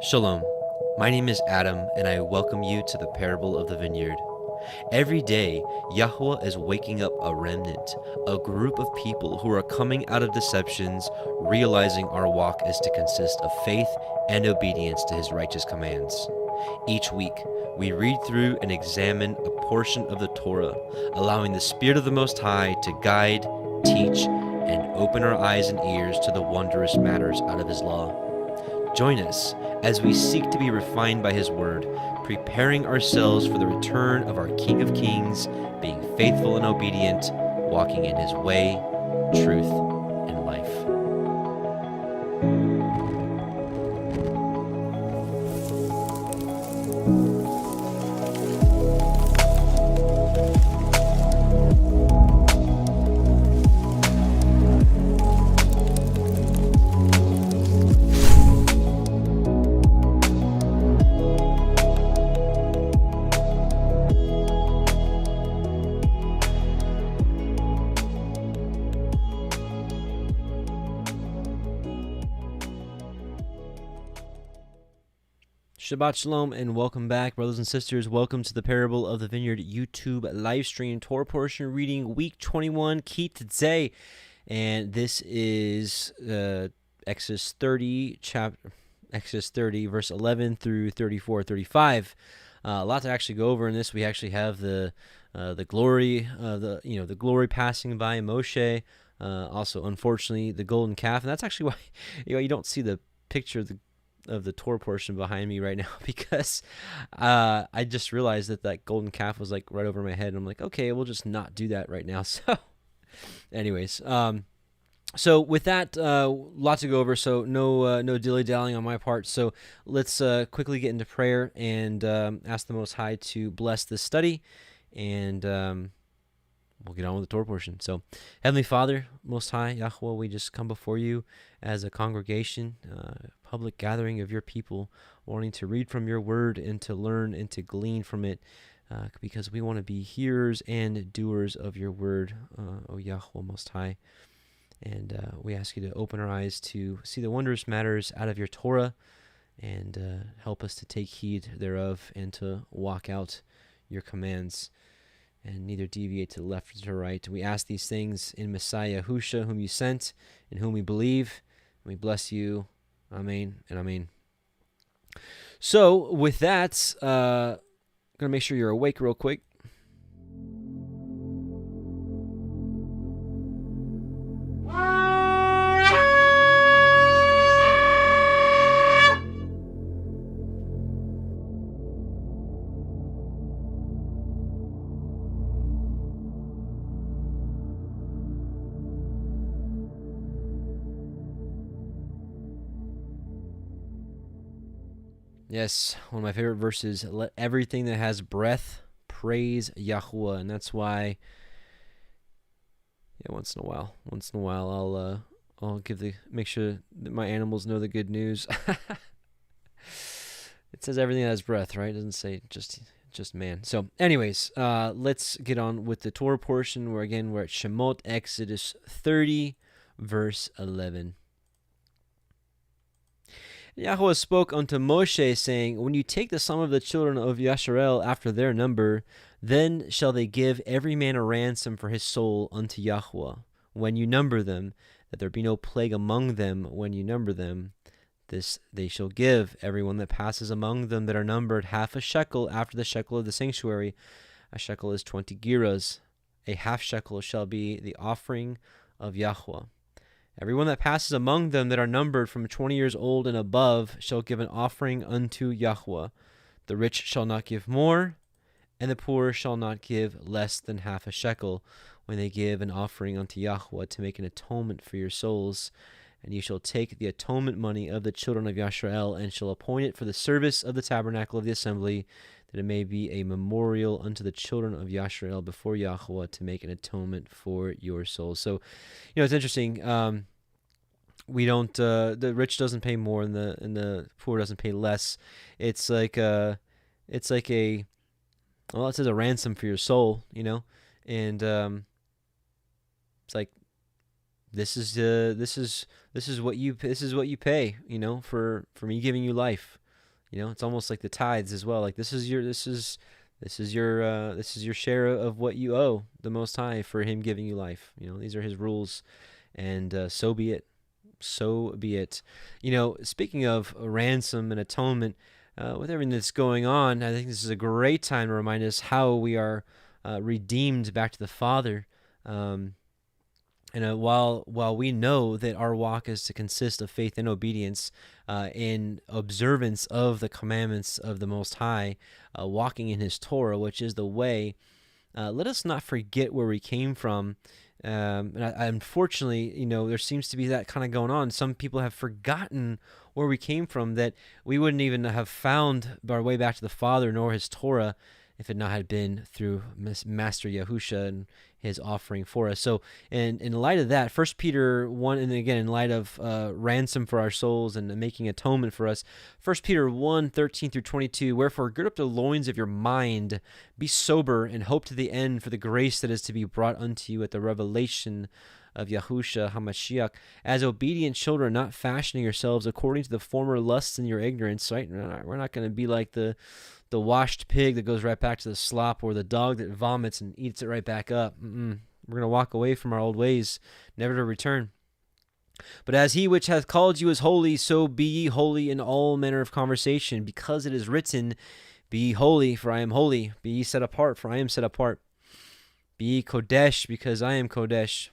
Shalom, my name is Adam, and I welcome you to the parable of the vineyard. Every day, Yahuah is waking up a remnant, a group of people who are coming out of deceptions, realizing our walk is to consist of faith and obedience to His righteous commands. Each week, we read through and examine a portion of the Torah, allowing the Spirit of the Most High to guide, teach, and open our eyes and ears to the wondrous matters out of His law. Join us as we seek to be refined by His Word, preparing ourselves for the return of our King of Kings, being faithful and obedient, walking in His way, truth, and life. Shabbat Shalom and welcome back, brothers and sisters. Welcome to the Parable of the Vineyard YouTube live stream Torah portion reading week 21, Tissa, and this is Exodus 30, verse 11 through 34, 35. A lot to actually go over in this. We actually have the glory, the glory passing by Moshe. Also, unfortunately, the golden calf, and that's actually why you don't see the picture of the Torah portion behind me right now, because I just realized that golden calf was like right over my head, and I'm like, okay, we'll just not do that right now. So anyways, so with that, lot to go over, so no dilly-dallying on my part. So let's quickly get into prayer and ask the Most High to bless this study, and we'll get on with the Torah portion. So, Heavenly Father, Most High, Yahuah, we just come before you as a congregation, public gathering of your people, wanting to read from your word and to learn and to glean from it, because we want to be hearers and doers of your word, O Yahuah, Most High. And we ask you to open our eyes to see the wondrous matters out of your Torah, and help us to take heed thereof and to walk out your commands, and neither deviate to the left or to the right. We ask these things in Messiah Yahusha, whom you sent, in whom we believe. We bless you. Amen and amen. So with that, I'm going to make sure you're awake real quick. Yes, one of my favorite verses, let everything that has breath praise Yahuah. And that's why, once in a while, I'll make sure that my animals know the good news. It says everything that has breath, right? It doesn't say just man. So anyways, let's get on with the Torah portion, where again, we're at Shemot, Exodus 30, verse 11. Yahuah spoke unto Moshe, saying, when you take the sum of the children of Yisrael after their number, then shall they give every man a ransom for his soul unto Yahuah, when you number them, that there be no plague among them when you number them. This they shall give every one that passes among them that are numbered half a shekel after the shekel of the sanctuary. A shekel is 20 gerahs. A half shekel shall be the offering of Yahuah. Everyone that passes among them that are numbered from 20 years old and above shall give an offering unto Yahuah. The rich shall not give more, and the poor shall not give less than half a shekel when they give an offering unto Yahuah to make an atonement for your souls. And you shall take the atonement money of the children of Yisrael, and shall appoint it for the service of the tabernacle of the assembly, that it may be a memorial unto the children of Yisrael before Yahuah to make an atonement for your souls. So, it's interesting. We don't. The rich doesn't pay more, and the poor doesn't pay less. It's like it says a ransom for your soul, and it's like this is what you pay, for me giving you life. It's almost like the tithes as well. Like this is your share of what you owe the Most High for Him giving you life. These are His rules, and so be it. So be it. Speaking of ransom and atonement, with everything that's going on, I think this is a great time to remind us how we are redeemed back to the Father. And while we know that our walk is to consist of faith and obedience in observance of the commandments of the Most High, walking in His Torah, which is the way, let us not forget where we came from. Unfortunately, there seems to be that kind of going on. Some people have forgotten where we came from, that we wouldn't even have found our way back to the Father nor His Torah if it not had been through Master Yahusha and His offering for us. So in light of that, 1 Peter 1, and again, in light of ransom for our souls and making atonement for us, 1 Peter 1, 13 through 22, wherefore gird up the loins of your mind, be sober, and hope to the end for the grace that is to be brought unto you at the revelation of Yahusha HaMashiach, as obedient children, not fashioning yourselves according to the former lusts in your ignorance, right? We're not going to be like the washed pig that goes right back to the slop, or the dog that vomits and eats it right back up. We're going to walk away from our old ways, never to return. But as He which hath called you is holy, so be ye holy in all manner of conversation, because it is written, be ye holy, for I am holy. Be ye set apart, for I am set apart. Be ye Kodesh, because I am Kodesh.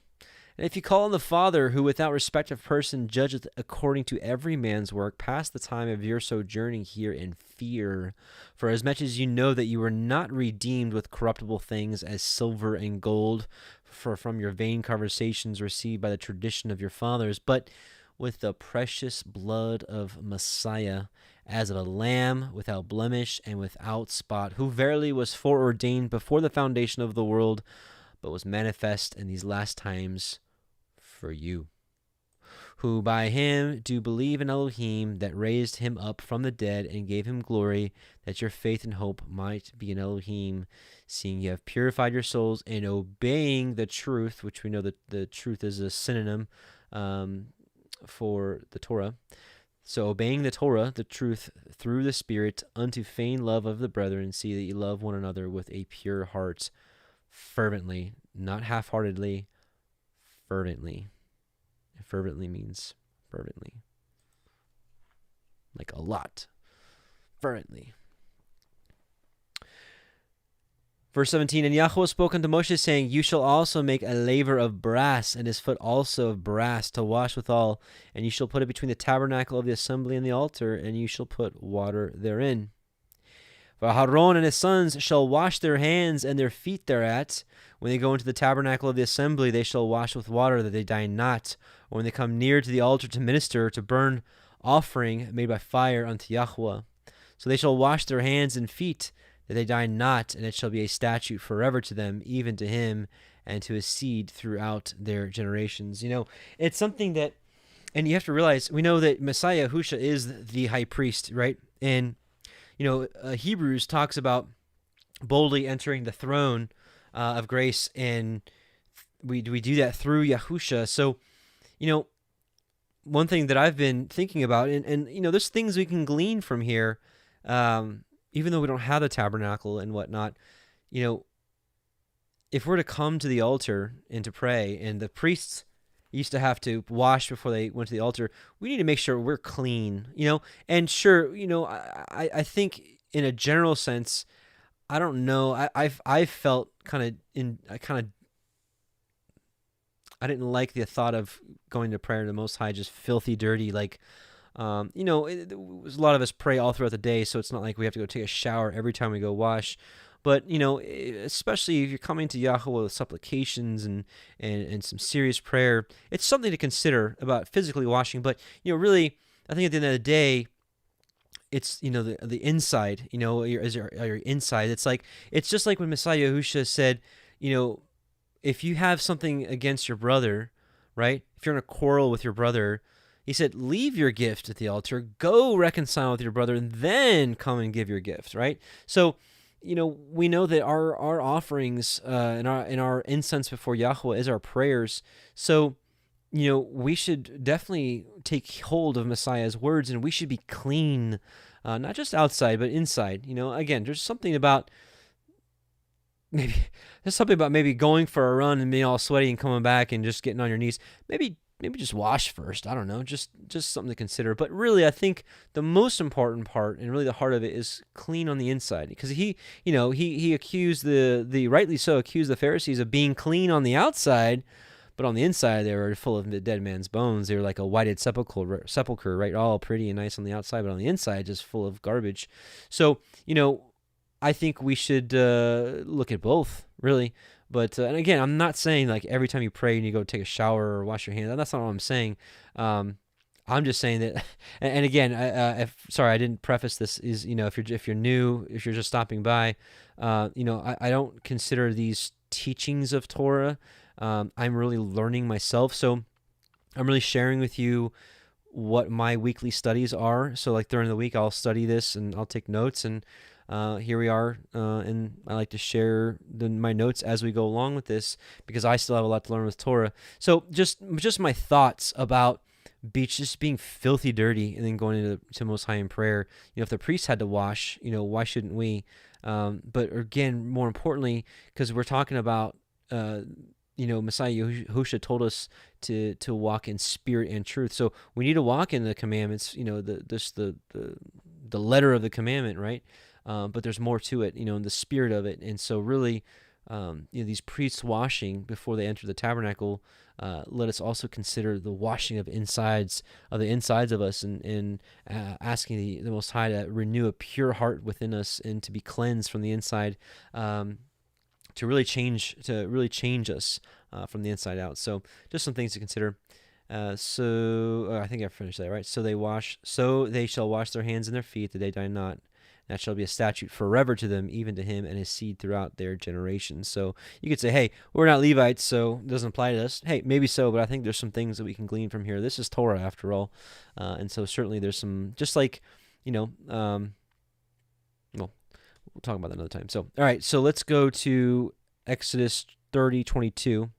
And if you call on the Father, who without respect of person judgeth according to every man's work, pass the time of your sojourning here in fear. For as much as you know that you were not redeemed with corruptible things as silver and gold, from your vain conversations received by the tradition of your fathers, but with the precious blood of Messiah, as of a lamb without blemish and without spot, who verily was foreordained before the foundation of the world, but was manifest in these last times for you, who by Him do believe in Elohim, that raised Him up from the dead and gave Him glory, that your faith and hope might be in Elohim, seeing you have purified your souls in obeying the truth, which we know that the truth is a synonym for the Torah. So obeying the Torah, the truth, through the Spirit, unto feigned love of the brethren, see that you love one another with a pure heart, fervently, not half-heartedly, fervently. Fervently means fervently, like a lot. Fervently. Verse 17, and Yahuah spoke unto Moshe, saying, you shall also make a laver of brass, and his foot also of brass, to wash withal, and you shall put it between the tabernacle of the assembly and the altar, and you shall put water therein. For Aaron and his sons shall wash their hands and their feet thereat. When they go into the tabernacle of the assembly, they shall wash with water, that they die not. Or when they come near to the altar to minister, to burn offering made by fire unto Yahuah. So they shall wash their hands and feet, that they die not, and it shall be a statute forever to them, even to him and to his seed throughout their generations. It's something that, and you have to realize, we know that Messiah Yahusha is the high priest, right? And Hebrews talks about boldly entering the throne of grace, and we do that through Yahusha. So, one thing that I've been thinking about, and there's things we can glean from here, even though we don't have the tabernacle and whatnot. If we're to come to the altar and to pray, and the priests used to have to wash before they went to the altar, we need to make sure we're clean, and sure, I think in a general sense, I don't know, I've felt I didn't like the thought of going to prayer to the Most High just filthy, dirty, like, a lot of us pray all throughout the day, so it's not like we have to go take a shower every time we go wash. But, especially if you're coming to Yahuah with supplications and some serious prayer, it's something to consider about physically washing. But, really, I think at the end of the day, it's, the inside, your inside. It's just like when Messiah Yahusha said, if you have something against your brother, right? If you're in a quarrel with your brother, he said, leave your gift at the altar, go reconcile with your brother, and then come and give your gift, right? So, we know that our offerings and our incense before Yahuah is our prayers. So we should definitely take hold of Messiah's words, and we should be clean, not just outside, but inside. Again, there's something about maybe going for a run and being all sweaty and coming back and just getting on your knees. Maybe just wash first. I don't know, just something to consider. But really, I think the most important part and really the heart of it is clean on the inside, because he accused the rightly so accused the Pharisees of being clean on the outside, but on the inside they were full of the dead man's bones. They were like a whited sepulcher, right? All pretty and nice on the outside, but on the inside just full of garbage. So I think we should look at both, really. But and again, I'm not saying like every time you pray and you go take a shower or wash your hands. That's not what I'm saying. I'm just saying that. And again, I didn't preface this. Is if you're new, if you're just stopping by, I don't consider these teachings of Torah. I'm really learning myself, so I'm really sharing with you what my weekly studies are. So like during the week, I'll study this and I'll take notes, and here we are, and I like to share my notes as we go along with this, because I still have a lot to learn with Torah. So just my thoughts about just being filthy dirty and then going to Most High in prayer. If the priest had to wash, why shouldn't we? But again, more importantly, because we're talking about Messiah Yahusha told us to walk in spirit and truth. So we need to walk in the commandments, the letter of the commandment, right? But there's more to it, in the spirit of it. And so really, these priests washing before they enter the tabernacle, let us also consider the washing of the insides of us, and asking the Most High to renew a pure heart within us and to be cleansed from the inside, to really change us from the inside out. So just some things to consider. I think I finished that, right? So they shall wash their hands and their feet that they die not. That shall be a statute forever to them, even to him and his seed throughout their generations. So you could say, hey, we're not Levites, so it doesn't apply to us. Hey, maybe so, but I think there's some things that we can glean from here. This is Torah, after all. And so certainly there's some, just like, we'll talk about that another time. So, all right, so let's go to Exodus 30:22.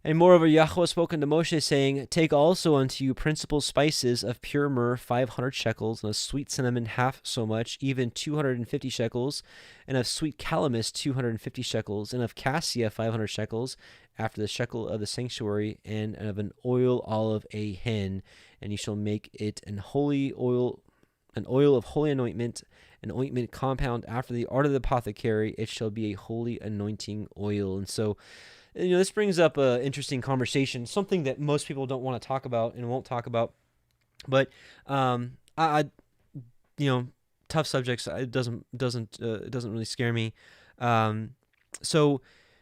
And moreover, Yahuah spoke unto Moshe, saying, Take also unto you principal spices of pure myrrh 500 shekels, and of sweet cinnamon half so much, even 250 shekels, and of sweet calamus 250 shekels, and of cassia 500 shekels, after the shekel of the sanctuary, and of an olive a hin, and ye shall make it an oil of holy anointment, an ointment compound after the art of the apothecary. It shall be a holy anointing oil. And so, this brings up an interesting conversation, something that most people don't want to talk about and won't talk about. But tough subjects. It doesn't really scare me. So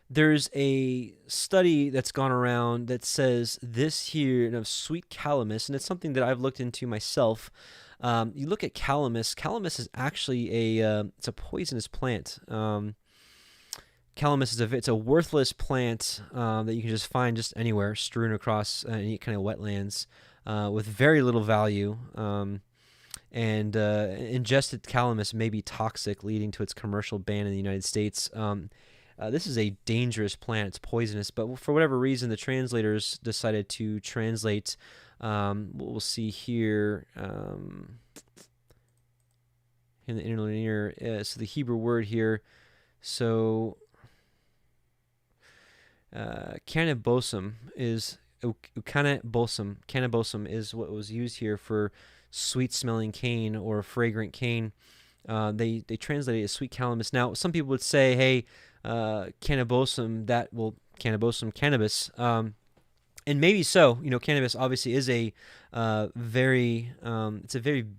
there's a study that's gone around that says this here of sweet calamus, and it's something that I've looked into myself. You look at calamus. Calamus is actually it's a poisonous plant. Calamus is a worthless plant that you can just find just anywhere, strewn across any kind of wetlands, with very little value. And ingested calamus may be toxic, leading to its commercial ban in the United States. This is a dangerous plant. It's poisonous, but for whatever reason, the translators decided to translate. What we'll see here in the interlinear. So the Hebrew word here. So cannabosum is cannabosum is what was used here for sweet-smelling cane or fragrant cane. They translate it as sweet calamus. Now, some people would say, hey, cannabosum, cannabis. And maybe so. Cannabis obviously is a very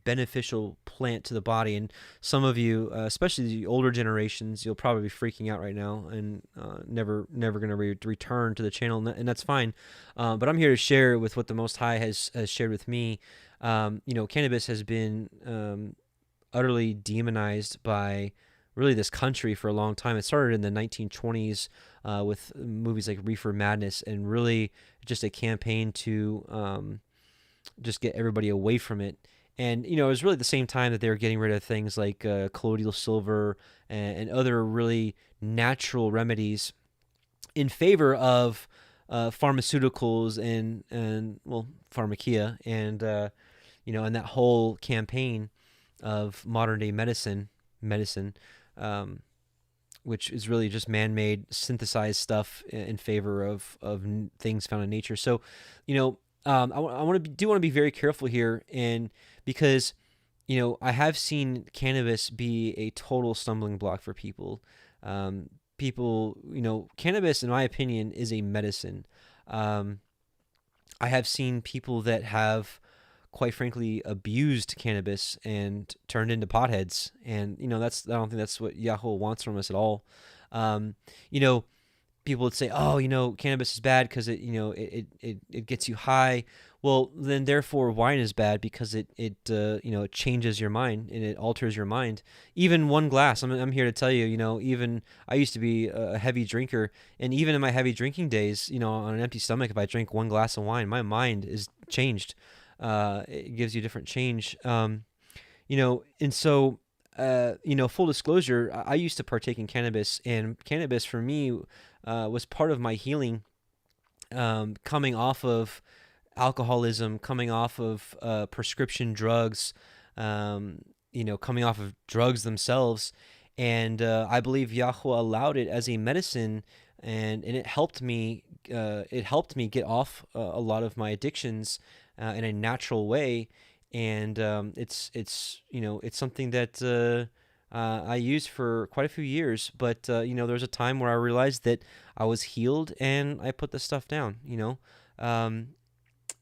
beneficial plant to the body. And some of you, especially the older generations, you'll probably be freaking out right now and never going to return to the channel, and that's fine. But I'm here to share with what the Most High has shared with me. Cannabis has been utterly demonized by really this country for a long time. It started in the 1920s with movies like Reefer Madness, and really just a campaign to just get everybody away from it. And, it was really the same time that they were getting rid of things like colloidal silver and other really natural remedies in favor of pharmaceuticals and well, pharmakia and that whole campaign of modern day medicine, which is really just man-made, synthesized stuff in favor of things found in nature. So, I want to be very careful here, and because I have seen cannabis be a total stumbling block for people. Cannabis, in my opinion, is a medicine. I have seen people that have, quite frankly, abused cannabis and turned into potheads. And, I don't think that's what Yahuah wants from us at all. People would say, oh, cannabis is bad because it gets you high. Well, then therefore wine is bad because it changes your mind and it alters your mind. Even one glass, I'm here to tell you, even I used to be a heavy drinker, and even in my heavy drinking days, on an empty stomach, if I drink one glass of wine, my mind is changed. It gives you different change. And so, full disclosure, I used to partake in cannabis, and cannabis for me was part of my healing, coming off of alcoholism, coming off of prescription drugs, coming off of drugs themselves. And I believe Yahuah allowed it as a medicine, and it helped me. It helped me get off a lot of my addictions in a natural way. And it's something that I used for quite a few years. But there was a time where I realized that I was healed, and I put the stuff down.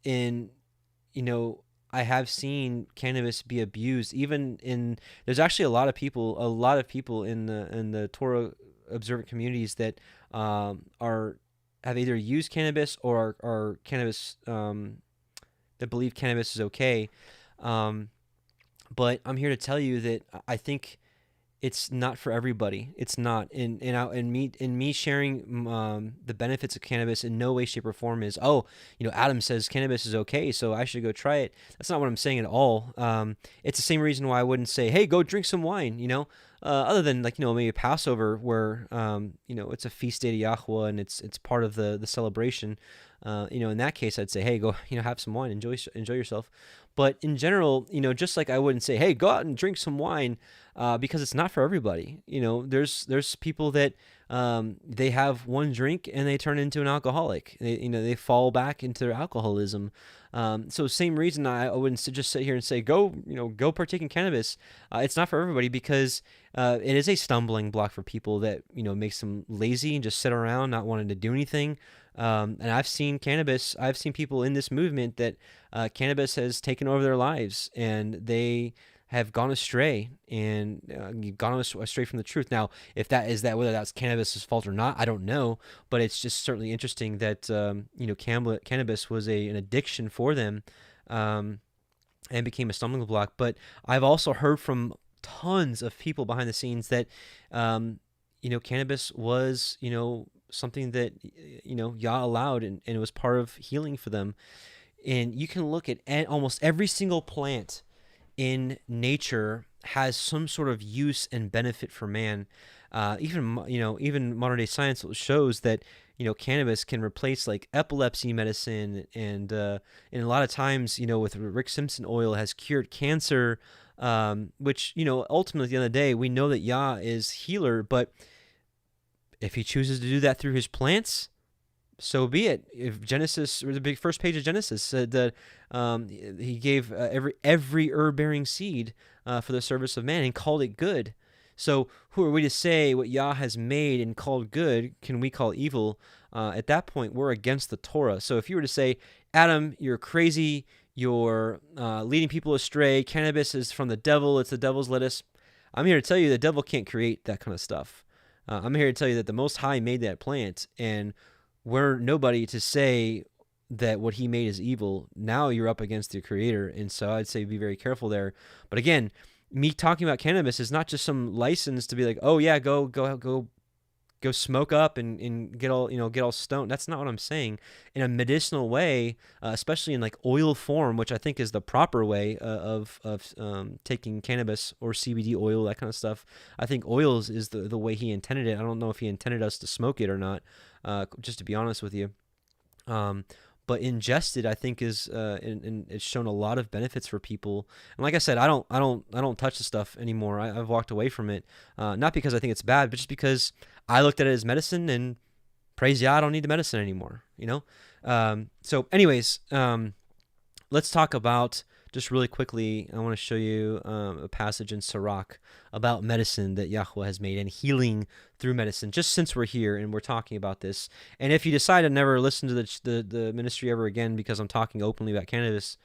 And I have seen cannabis be abused. There's actually a lot of people in the Torah observant communities that have either used cannabis or are cannabis that believe cannabis is okay. But I'm here to tell you that I think it's not for everybody. It's not. And me sharing the benefits of cannabis in no way, shape, or form is, Adam says cannabis is okay, so I should go try it. That's not what I'm saying at all. It's the same reason why I wouldn't say, hey, go drink some wine, other than maybe Passover, where it's a feast day to Yahuah and it's part of the celebration. In that case, I'd say, hey, go have some wine, enjoy yourself. But in general, just like I wouldn't say, hey, go out and drink some wine, because it's not for everybody. There's people that they have one drink and they turn into an alcoholic. They fall back into their alcoholism. So same reason I wouldn't just sit here and say, go partake in cannabis. It's not for everybody, because it is a stumbling block for people that makes them lazy and just sit around not wanting to do anything. And I've seen people in this movement that cannabis has taken over their lives, and they have gone astray and gone astray from the truth. Now, whether that's cannabis's fault or not, I don't know, but it's just certainly interesting that cannabis was an addiction for them, and became a stumbling block. But I've also heard from tons of people behind the scenes that cannabis was something that Yah allowed, and it was part of healing for them. And you can look at almost every single plant in nature has some sort of use and benefit for man. Even modern day science shows that cannabis can replace like epilepsy medicine, and a lot of times with Rick Simpson oil has cured cancer, which ultimately at the end of the day we know that Yah is healer, but if he chooses to do that through his plants, so be it. If Genesis, or the big first page of Genesis, said that he gave every herb-bearing seed for the service of man and called it good. So who are we to say what Yah has made and called good can we call evil? At that point, we're against the Torah. So if you were to say, Adam, you're crazy, you're leading people astray, cannabis is from the devil, it's the devil's lettuce, I'm here to tell you the devil can't create that kind of stuff. I'm here to tell you that the Most High made that plant, and we're nobody to say that what he made is evil. Now you're up against the Creator, and so I'd say be very careful there. But again, me talking about cannabis is not just some license to be like, oh yeah, go smoke up and get all stoned. That's not what I'm saying. In a medicinal way, especially in like oil form, which I think is the proper way of taking cannabis or CBD oil, that kind of stuff. I think oils is the way he intended it. I don't know if he intended us to smoke it or not, just to be honest with you. But ingested, I think, is and it's shown a lot of benefits for people. And like I said, I don't touch the stuff anymore. I've walked away from it, not because I think it's bad, but just because I looked at it as medicine, and praise Yah, I don't need the medicine anymore. So, anyways, let's talk about, just really quickly, I want to show you a passage in Sirach about medicine that Yahuah has made and healing through medicine, just since we're here and we're talking about this. And if you decide to never listen to the ministry ever again because I'm talking openly about cannabis,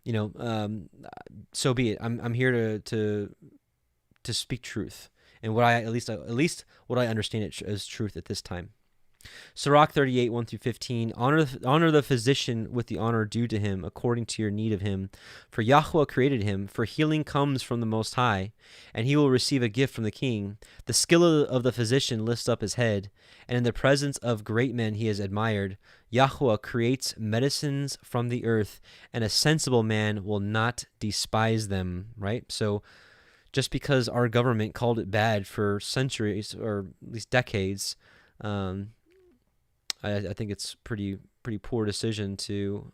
so be it. I'm here to speak truth, and what I at least what I understand it as truth at this time. Sirach 38, 1 through 15, honor the physician with the honor due to him, according to your need of him. For Yahuah created him, for healing comes from the Most High, and he will receive a gift from the king. The skill of the physician lifts up his head, and in the presence of great men he is admired. Yahuah creates medicines from the earth, and a sensible man will not despise them, right? So just because our government called it bad for centuries, or at least decades, I think it's pretty poor decision to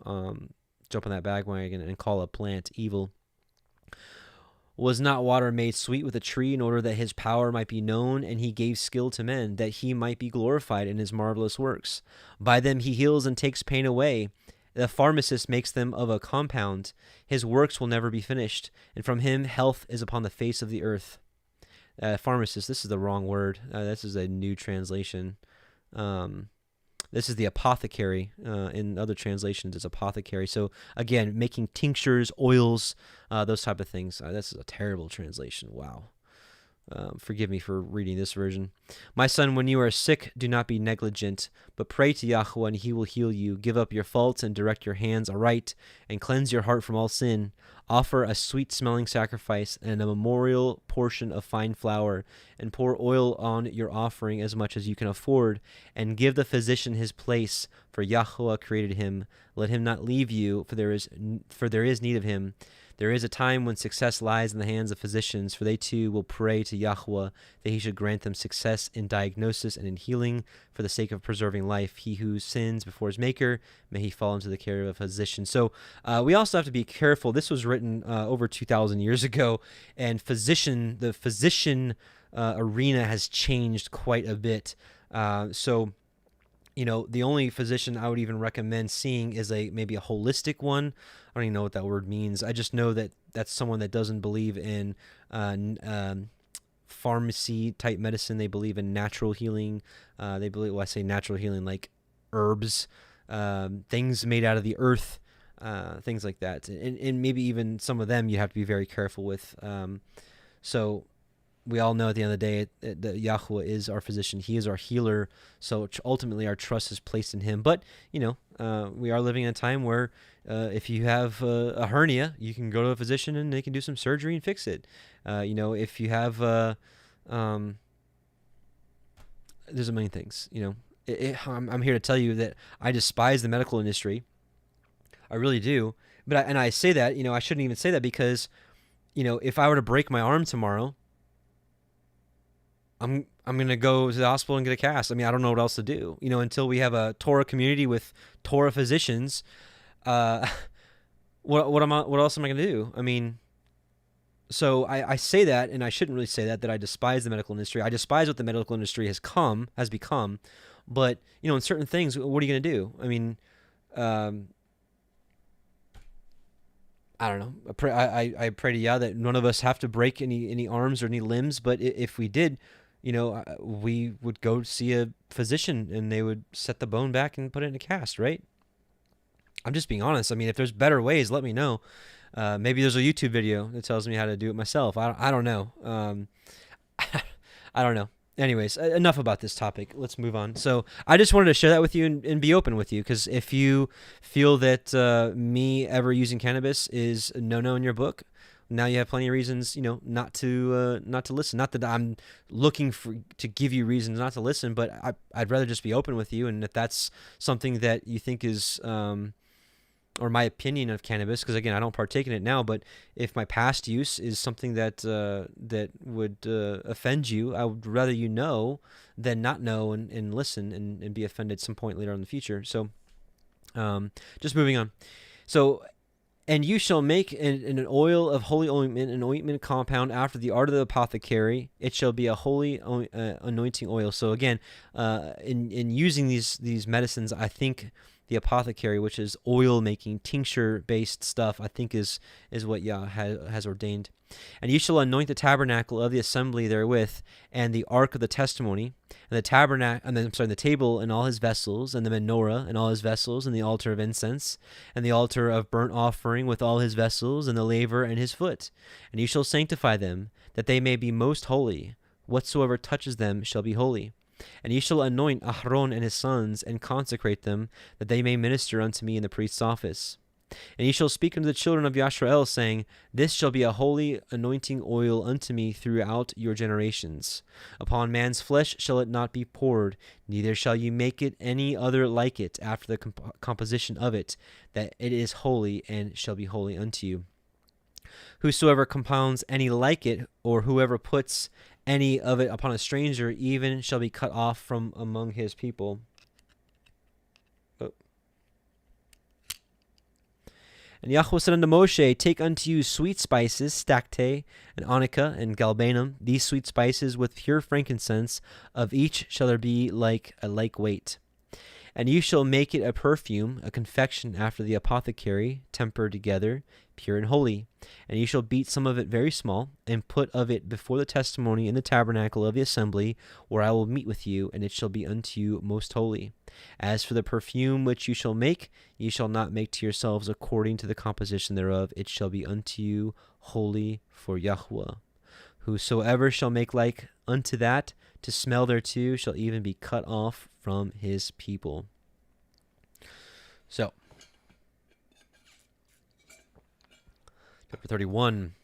jump on that bandwagon and call a plant evil. Was not water made sweet with a tree in order that his power might be known, and he gave skill to men, that he might be glorified in his marvelous works? By them he heals and takes pain away. The pharmacist makes them of a compound. His works will never be finished, and from him health is upon the face of the earth. Pharmacist, this is the wrong word. This is a new translation. This is the apothecary. In other translations, it's apothecary. So again, making tinctures, oils, those type of things. This is a terrible translation. Wow. Forgive me for reading this version. My son, when you are sick, do not be negligent, but pray to Yahuah, and he will heal you. Give up your faults and direct your hands aright, and cleanse your heart from all sin. Offer a sweet-smelling sacrifice and a memorial portion of fine flour, and pour oil on your offering as much as you can afford, and give the physician his place, for Yahuah created him. Let him not leave you, for there is need of him. There is a time when success lies in the hands of physicians, for they too will pray to Yahuah that he should grant them success in diagnosis and in healing for the sake of preserving life. He who sins before his maker, may he fall into the care of a physician. So we also have to be careful. This was written over 2,000 years ago, and the physician arena has changed quite a bit. The only physician I would even recommend seeing is maybe a holistic one. I don't even know what that word means. I just know that that's someone that doesn't believe in pharmacy type medicine. They believe in natural healing. They believe, I say natural healing, like herbs, things made out of the earth, things like that. And maybe even some of them you have to be very careful with. So we all know at the end of the day that Yahuah is our physician. He is our healer. So ultimately our trust is placed in him. But, we are living in a time where if you have a hernia, you can go to a physician and they can do some surgery and fix it. If you have, there's a million things, I'm here to tell you that I despise the medical industry. I really do. But I say that, I shouldn't even say that because, if I were to break my arm tomorrow, I'm going to go to the hospital and get a cast. I mean, I don't know what else to do, until we have a Torah community with Torah physicians. What else am I going to do? I mean, so I say that, and I shouldn't really say that I despise the medical industry. I despise what the medical industry has become. But, in certain things, what are you going to do? I mean, I don't know. I pray to Yah that none of us have to break any arms or any limbs. But if we did, we would go see a physician and they would set the bone back and put it in a cast, right? I'm just being honest. I mean, if there's better ways, let me know. Maybe there's a YouTube video that tells me how to do it myself. I don't know. I don't know. Anyways, enough about this topic. Let's move on. So I just wanted to share that with you and be open with you, because if you feel that me ever using cannabis is a no-no in your book, now you have plenty of reasons, not to listen. Not that I'm looking to give you reasons not to listen, but I'd rather just be open with you. And if that's something that you think is, or my opinion of cannabis, because again, I don't partake in it now, but if my past use is something that would offend you, I would rather you know than not know and listen and be offended some point later in the future. So Just moving on. So, and you shall make an oil of holy ointment, an ointment compound after the art of the apothecary. It shall be a holy anointing oil. So again, in using these medicines, I think the apothecary, which is oil making, tincture based stuff, I think is what Yah has ordained. And you shall anoint the tabernacle of the assembly therewith, and the ark of the testimony, and the tabernacle, and the table and all his vessels, and the menorah and all his vessels, and the altar of incense, and the altar of burnt offering with all his vessels, and the laver and his foot. And you shall sanctify them, that they may be most holy. Whatsoever touches them shall be holy. And ye shall anoint Aharon and his sons, and consecrate them, that they may minister unto me in the priest's office. And ye shall speak unto the children of Yisrael, saying, This shall be a holy anointing oil unto me throughout your generations. Upon man's flesh shall it not be poured, neither shall ye make it any other like it after the composition of it, that it is holy, and shall be holy unto you. Whosoever compounds any like it, or whoever puts any of it upon a stranger, even shall be cut off from among his people. And Yahuah said unto Moshe, Take unto you sweet spices, stacte, and onycha, and galbanum, these sweet spices with pure frankincense, of each shall there be a like weight. And you shall make it a perfume, a confection after the apothecary, tempered together, pure and holy. And you shall beat some of it very small, and put of it before the testimony in the tabernacle of the assembly, where I will meet with you, and it shall be unto you most holy. As for the perfume which you shall make, ye shall not make to yourselves according to the composition thereof. It shall be unto you holy for Yahuah. Whosoever shall make like unto that, to smell thereto, shall even be cut off from his people. So, chapter 31.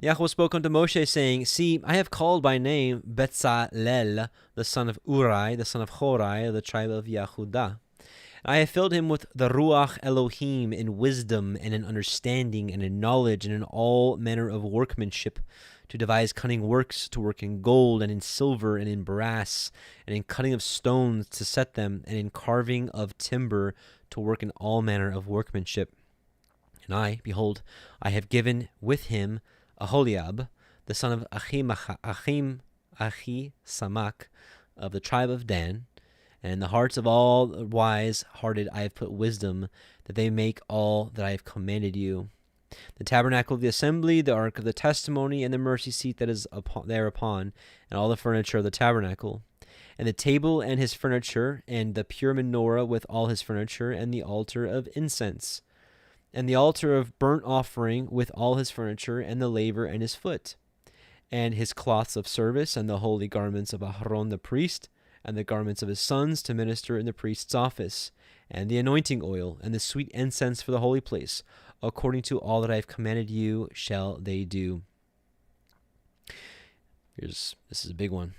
Yahuah spoke unto Moshe, saying, See, I have called by name Betzalel, the son of Uri, the son of Horai, of the tribe of Yehudah. And I have filled him with the Ruach Elohim in wisdom and in understanding and in knowledge and in all manner of workmanship, to devise cunning works, to work in gold and in silver and in brass, and in cutting of stones to set them, and in carving of timber, to work in all manner of workmanship. And I, behold, I have given with him Aholiab, the son of Ahisamach, of the tribe of Dan, and in the hearts of all wise-hearted I have put wisdom, that they make all that I have commanded you. The tabernacle of the assembly, the ark of the testimony, and the mercy seat that is thereupon, and all the furniture of the tabernacle, and the table and his furniture, and the pure menorah with all his furniture, and the altar of incense, and the altar of burnt offering with all his furniture, and the laver and his foot, and his cloths of service, and the holy garments of Aharon the priest, and the garments of his sons to minister in the priest's office, and the anointing oil, and the sweet incense for the holy place. According to all that I have commanded you shall they do. This is a big one.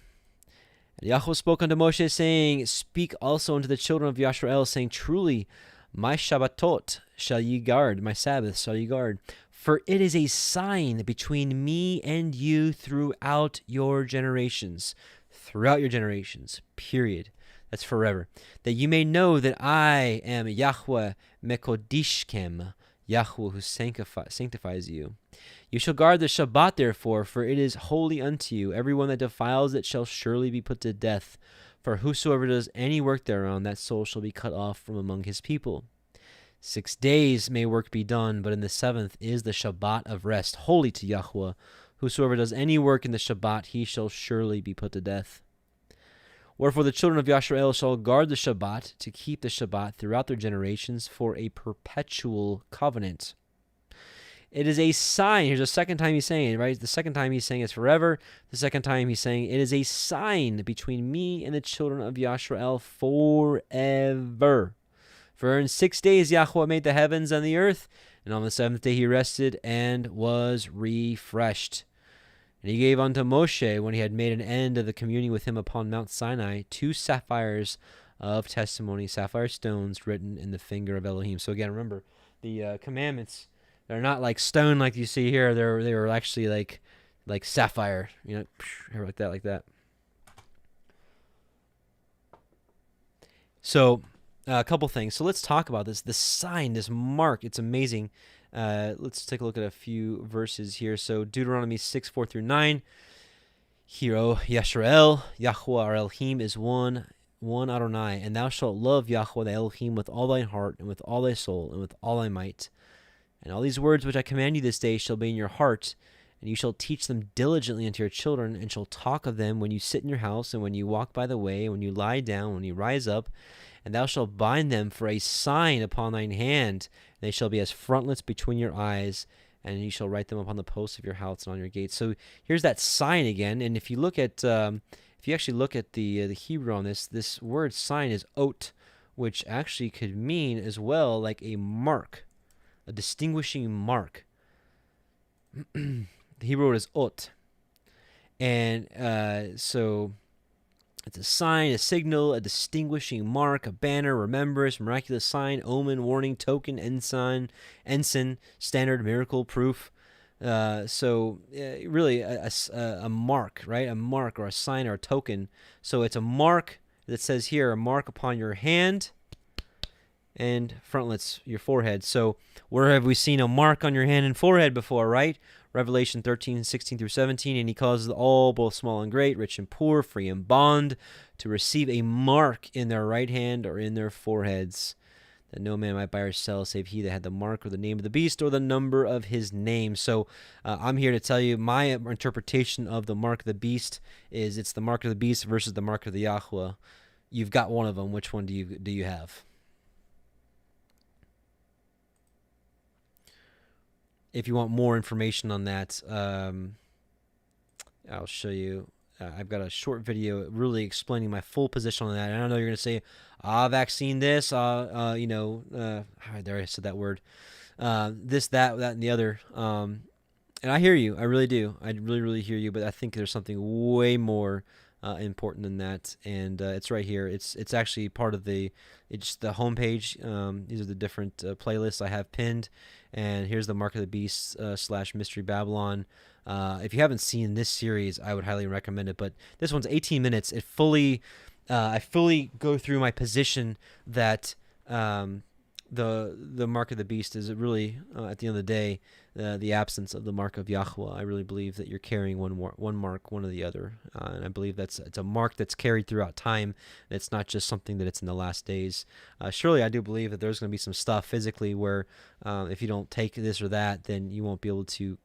And Yahuah spoke unto Moshe, saying, Speak also unto the children of Yisrael, saying, Truly, my Shabbatot shall ye guard, my Sabbaths shall ye guard, for it is a sign between me and you throughout your generations. Throughout your generations, period. That's forever. That you may know that I am Yahuah Mekodishkem, Yahuah who sanctifies you. You shall guard the Shabbat, therefore, for it is holy unto you. Everyone that defiles it shall surely be put to death. For whosoever does any work thereon, that soul shall be cut off from among his people. 6 days may work be done, but in the seventh is the Shabbat of rest, holy to Yahuah. Whosoever does any work in the Shabbat, he shall surely be put to death. Wherefore the children of Yisrael shall guard the Shabbat, to keep the Shabbat throughout their generations for a perpetual covenant. It is a sign. Here's the second time he's saying it, right? The second time he's saying it's forever. The second time he's saying it is a sign between me and the children of Yisrael forever. For in 6 days Yahuah made the heavens and the earth, and on the seventh day he rested and was refreshed. And he gave unto Moshe, when he had made an end of the communing with him upon Mount Sinai, 2 sapphires of testimony, sapphire stones written in the finger of Elohim. So again, remember, the commandments, they're not like stone like you see here. They were actually like sapphire, like that. So a couple things. So let's talk about this. This sign, this mark, it's amazing. Let's take a look at a few verses here. So Deuteronomy 6, 4 through 9. Hear, O Yisrael, Yahuah our Elohim is one Adonai, and thou shalt love Yahuah thy Elohim with all thine heart, and with all thy soul, and with all thy might. And all these words which I command you this day shall be in your heart, and you shall teach them diligently unto your children, and shall talk of them when you sit in your house, and when you walk by the way, and when you lie down, when you rise up. And thou shalt bind them for a sign upon thine hand. They shall be as frontlets between your eyes, and you shall write them upon the posts of your house and on your gates. So here's that sign again. And if you look at, if you actually look at the Hebrew on this word sign is ot, which actually could mean as well like a mark, a distinguishing mark. The Hebrew word is ot, and so it's a sign, a signal, a distinguishing mark, a banner, remembrance, miraculous sign, omen, warning, token, ensign, standard, miracle, proof. Really a mark, right? A mark or a sign or a token. So it's a mark that says here, a mark upon your hand and frontlets, your forehead. So where have we seen a mark on your hand and forehead before, right? Revelation 13, 16 through 17, and he causes all, both small and great, rich and poor, free and bond, to receive a mark in their right hand or in their foreheads, that no man might buy or sell save he that had the mark or the name of the beast or the number of his name. So I'm here to tell you my interpretation of the mark of the beast is it's the mark of the beast versus the mark of the Yahuah. You've got one of them. Which one do you have? If you want more information on that, I'll show you. I've got a short video really explaining my full position on that. And I know you're going to say, vaccine this, there I said that word, this, that, and the other. And I hear you. I really do. I really, really hear you. But I think there's something way more important than that. And it's right here. It's actually part of it's the homepage. These are the different playlists I have pinned. And here's the Mark of the Beast / Mystery Babylon. If you haven't seen this series, I would highly recommend it. But this one's 18 minutes. I fully go through my position that the Mark of the Beast is really, at the end of the day, the absence of the mark of Yahuah. I really believe that you're carrying one mark, one or the other. And I believe it's a mark that's carried throughout time. It's not just something that it's in the last days. Surely I do believe that there's going to be some stuff physically where if you don't take this or that, then you won't be able to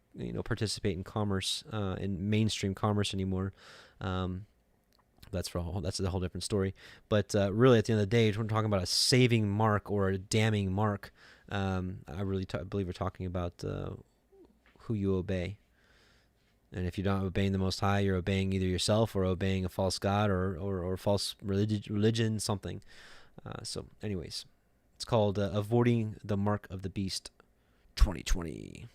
participate in commerce, in mainstream commerce anymore. That's a whole different story. But really, at the end of the day, we're talking about a saving mark or a damning mark. I really believe we're talking about who you obey. And if you're not obeying the Most High, you're obeying either yourself or obeying a false god or false religion, something. So anyways, it's called Avoiding the Mark of the Beast 2020.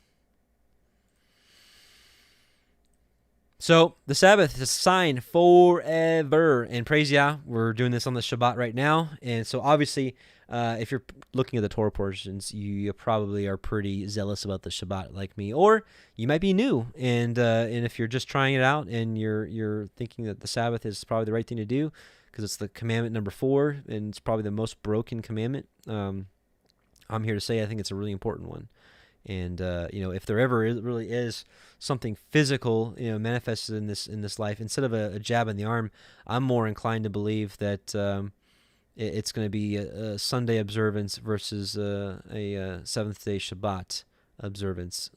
So the Sabbath is a sign forever, and praise Yah, we're doing this on the Shabbat right now. And so obviously, if you're looking at the Torah portions, you probably are pretty zealous about the Shabbat like me, or you might be new. And if you're just trying it out and you're thinking that the Sabbath is probably the right thing to do because it's the commandment number 4 and it's probably the most broken commandment, I'm here to say I think it's a really important one. And if there ever really is something physical, manifested in this life, instead of a jab in the arm, I'm more inclined to believe that it's going to be a Sunday observance versus a seventh-day Shabbat observance,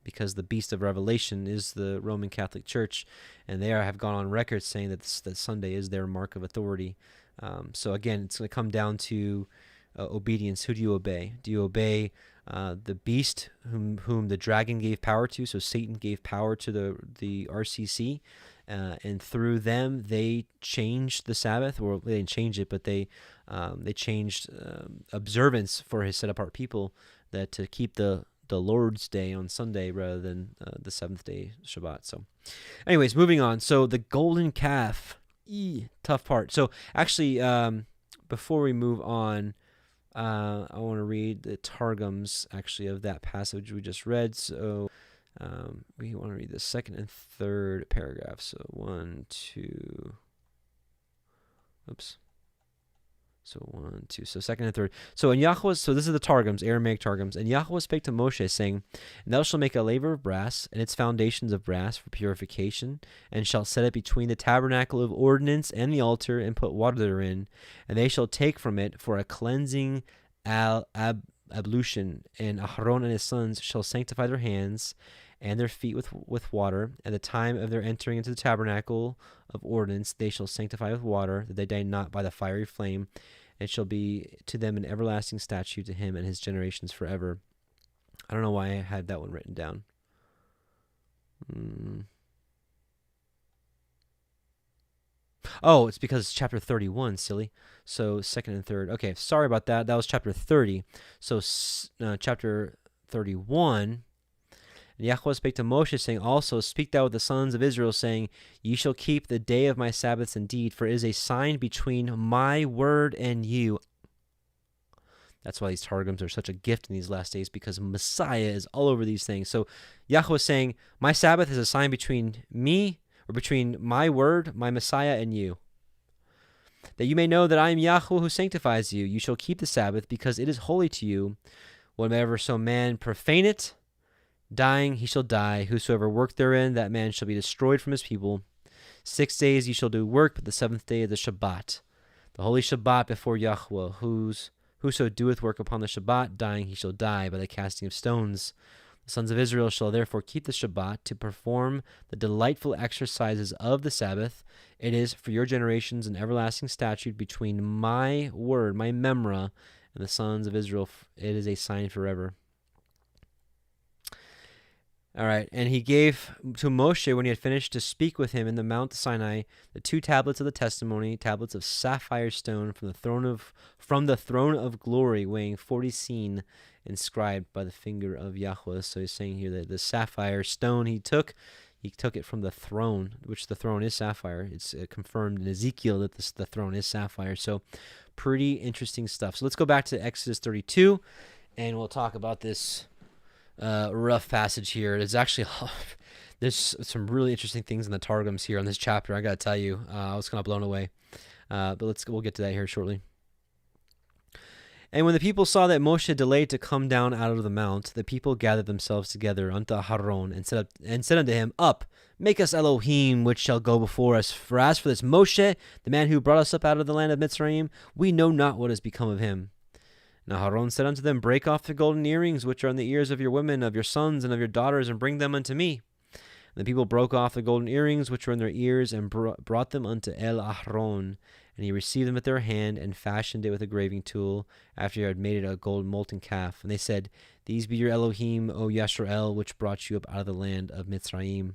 because the Beast of Revelation is the Roman Catholic Church, and they have gone on record saying that Sunday is their mark of authority. So again, it's going to come down to obedience. Who do you obey? Do you obey the beast whom the dragon gave power to? So Satan gave power to the RCC, and through them they changed the Sabbath, or they didn't change it, but they changed observance for his set apart people, that to keep the Lord's Day on Sunday rather than the seventh day Shabbat. So anyways, moving on. So the golden calf, tough part. So actually, before we move on, I want to read the Targums, actually, of that passage we just read. So we want to read the second and third paragraph. So 1, 2, oops. So 1, 2. So second and third. So this is the Targums, Aramaic Targums. And Yahuah spake to Moshe, saying, And thou shalt make a laver of brass, and its foundations of brass for purification, and shalt set it between the tabernacle of ordinance and the altar, and put water therein. And they shall take from it for a cleansing ablution. And Aharon and his sons shall sanctify their hands and their feet with water. At the time of their entering into the tabernacle of ordinance, they shall sanctify with water, that they die not by the fiery flame. It shall be to them an everlasting statute, to him and his generations forever. I don't know why I had that one written down. Oh, it's because it's chapter 31, silly. So second and third. Okay, sorry about that. That was chapter 30. So chapter 31... And Yahuah spake to Moshe, saying, Also speak thou with the sons of Israel, saying, Ye shall keep the day of my Sabbaths indeed, for it is a sign between my word and you. That's why these Targums are such a gift in these last days, because Messiah is all over these things. So Yahuah is saying, my Sabbath is a sign between me, or between my word, my Messiah, and you. That you may know that I am Yahuah who sanctifies you. You shall keep the Sabbath, because it is holy to you. Whenever so man profane it, dying he shall die. Whosoever work therein, that man shall be destroyed from his people. 6 days ye shall do work, but the seventh day is the Shabbat, the holy Shabbat before Yahuah. Whoso doeth work upon the Shabbat, dying he shall die by the casting of stones. The sons of Israel shall therefore keep the Shabbat, to perform the delightful exercises of the Sabbath. It is for your generations an everlasting statute between my word, my memra, and the sons of Israel. It is a sign forever. All right, and he gave to Moshe, when he had finished to speak with him in the Mount Sinai, the 2 tablets of the testimony, tablets of sapphire stone from the throne of glory, weighing 40 seahs, inscribed by the finger of Yahuah. So he's saying here that the sapphire stone he took it from the throne, which the throne is sapphire. It's confirmed in Ezekiel that the throne is sapphire. So pretty interesting stuff. So let's go back to Exodus 32, and we'll talk about this rough passage here. There's actually there's some really interesting things in the Targums here on this chapter. I gotta tell you, I was kind of blown away. But we'll get to that here shortly. And when the people saw that Moshe delayed to come down out of the mount, the people gathered themselves together unto Aharon, and said unto him, Up, make us Elohim, which shall go before us. For as for this Moshe, the man who brought us up out of the land of Mitzrayim, we know not what has become of him. And Aharon said unto them, Break off the golden earrings which are in the ears of your women, of your sons, and of your daughters, and bring them unto me. And the people broke off the golden earrings which were in their ears, and brought them unto Aharon. And he received them at their hand, and fashioned it with a graving tool, after he had made it a gold molten calf. And they said, These be your Elohim, O Yisrael, which brought you up out of the land of Mitzrayim.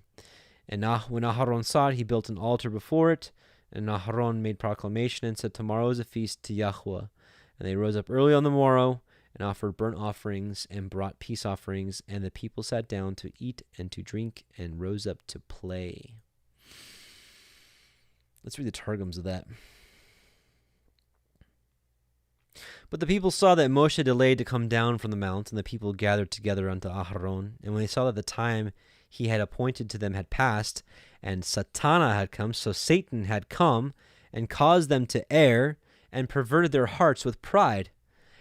And when Aharon saw it, he built an altar before it. And Aharon made proclamation, and said, Tomorrow is a feast to Yahuah. And they rose up early on the morrow, and offered burnt offerings, and brought peace offerings. And the people sat down to eat and to drink, and rose up to play. Let's read the Targums of that. But the people saw that Moshe delayed to come down from the mount, and the people gathered together unto Aharon. And when they saw that the time he had appointed to them had passed, and Satana had come, so Satan had come, and caused them to err, and perverted their hearts with pride.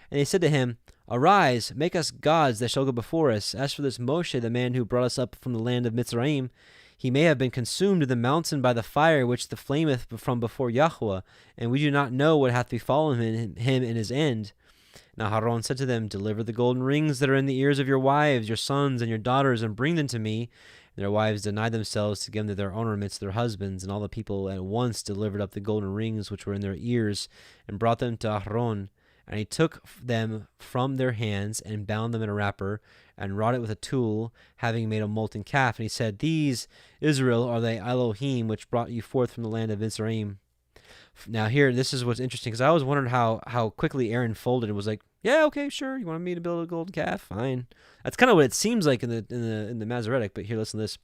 And they said to him, Arise, make us gods that shall go before us. As for this Moshe, the man who brought us up from the land of Mitzrayim, he may have been consumed in the mountain by the fire which the flameth from before Yahuah, and we do not know what hath befallen him in his end. Now Aharon said to them, Deliver the golden rings that are in the ears of your wives, your sons, and your daughters, and bring them to me. And their wives denied themselves to give them their ornaments to their husbands, and all the people at once delivered up the golden rings which were in their ears, and brought them to Aharon. And he took them from their hands, and bound them in a wrapper, and wrought it with a tool, having made a molten calf. And he said, These, Israel, are the Elohim, which brought you forth from the land of Mitzrayim. Now here, this is what's interesting, because I always wondered how quickly Aaron folded and was like, yeah, okay, sure, you want me to build a golden calf? Fine. That's kind of what it seems like in the Masoretic, but here, listen to this.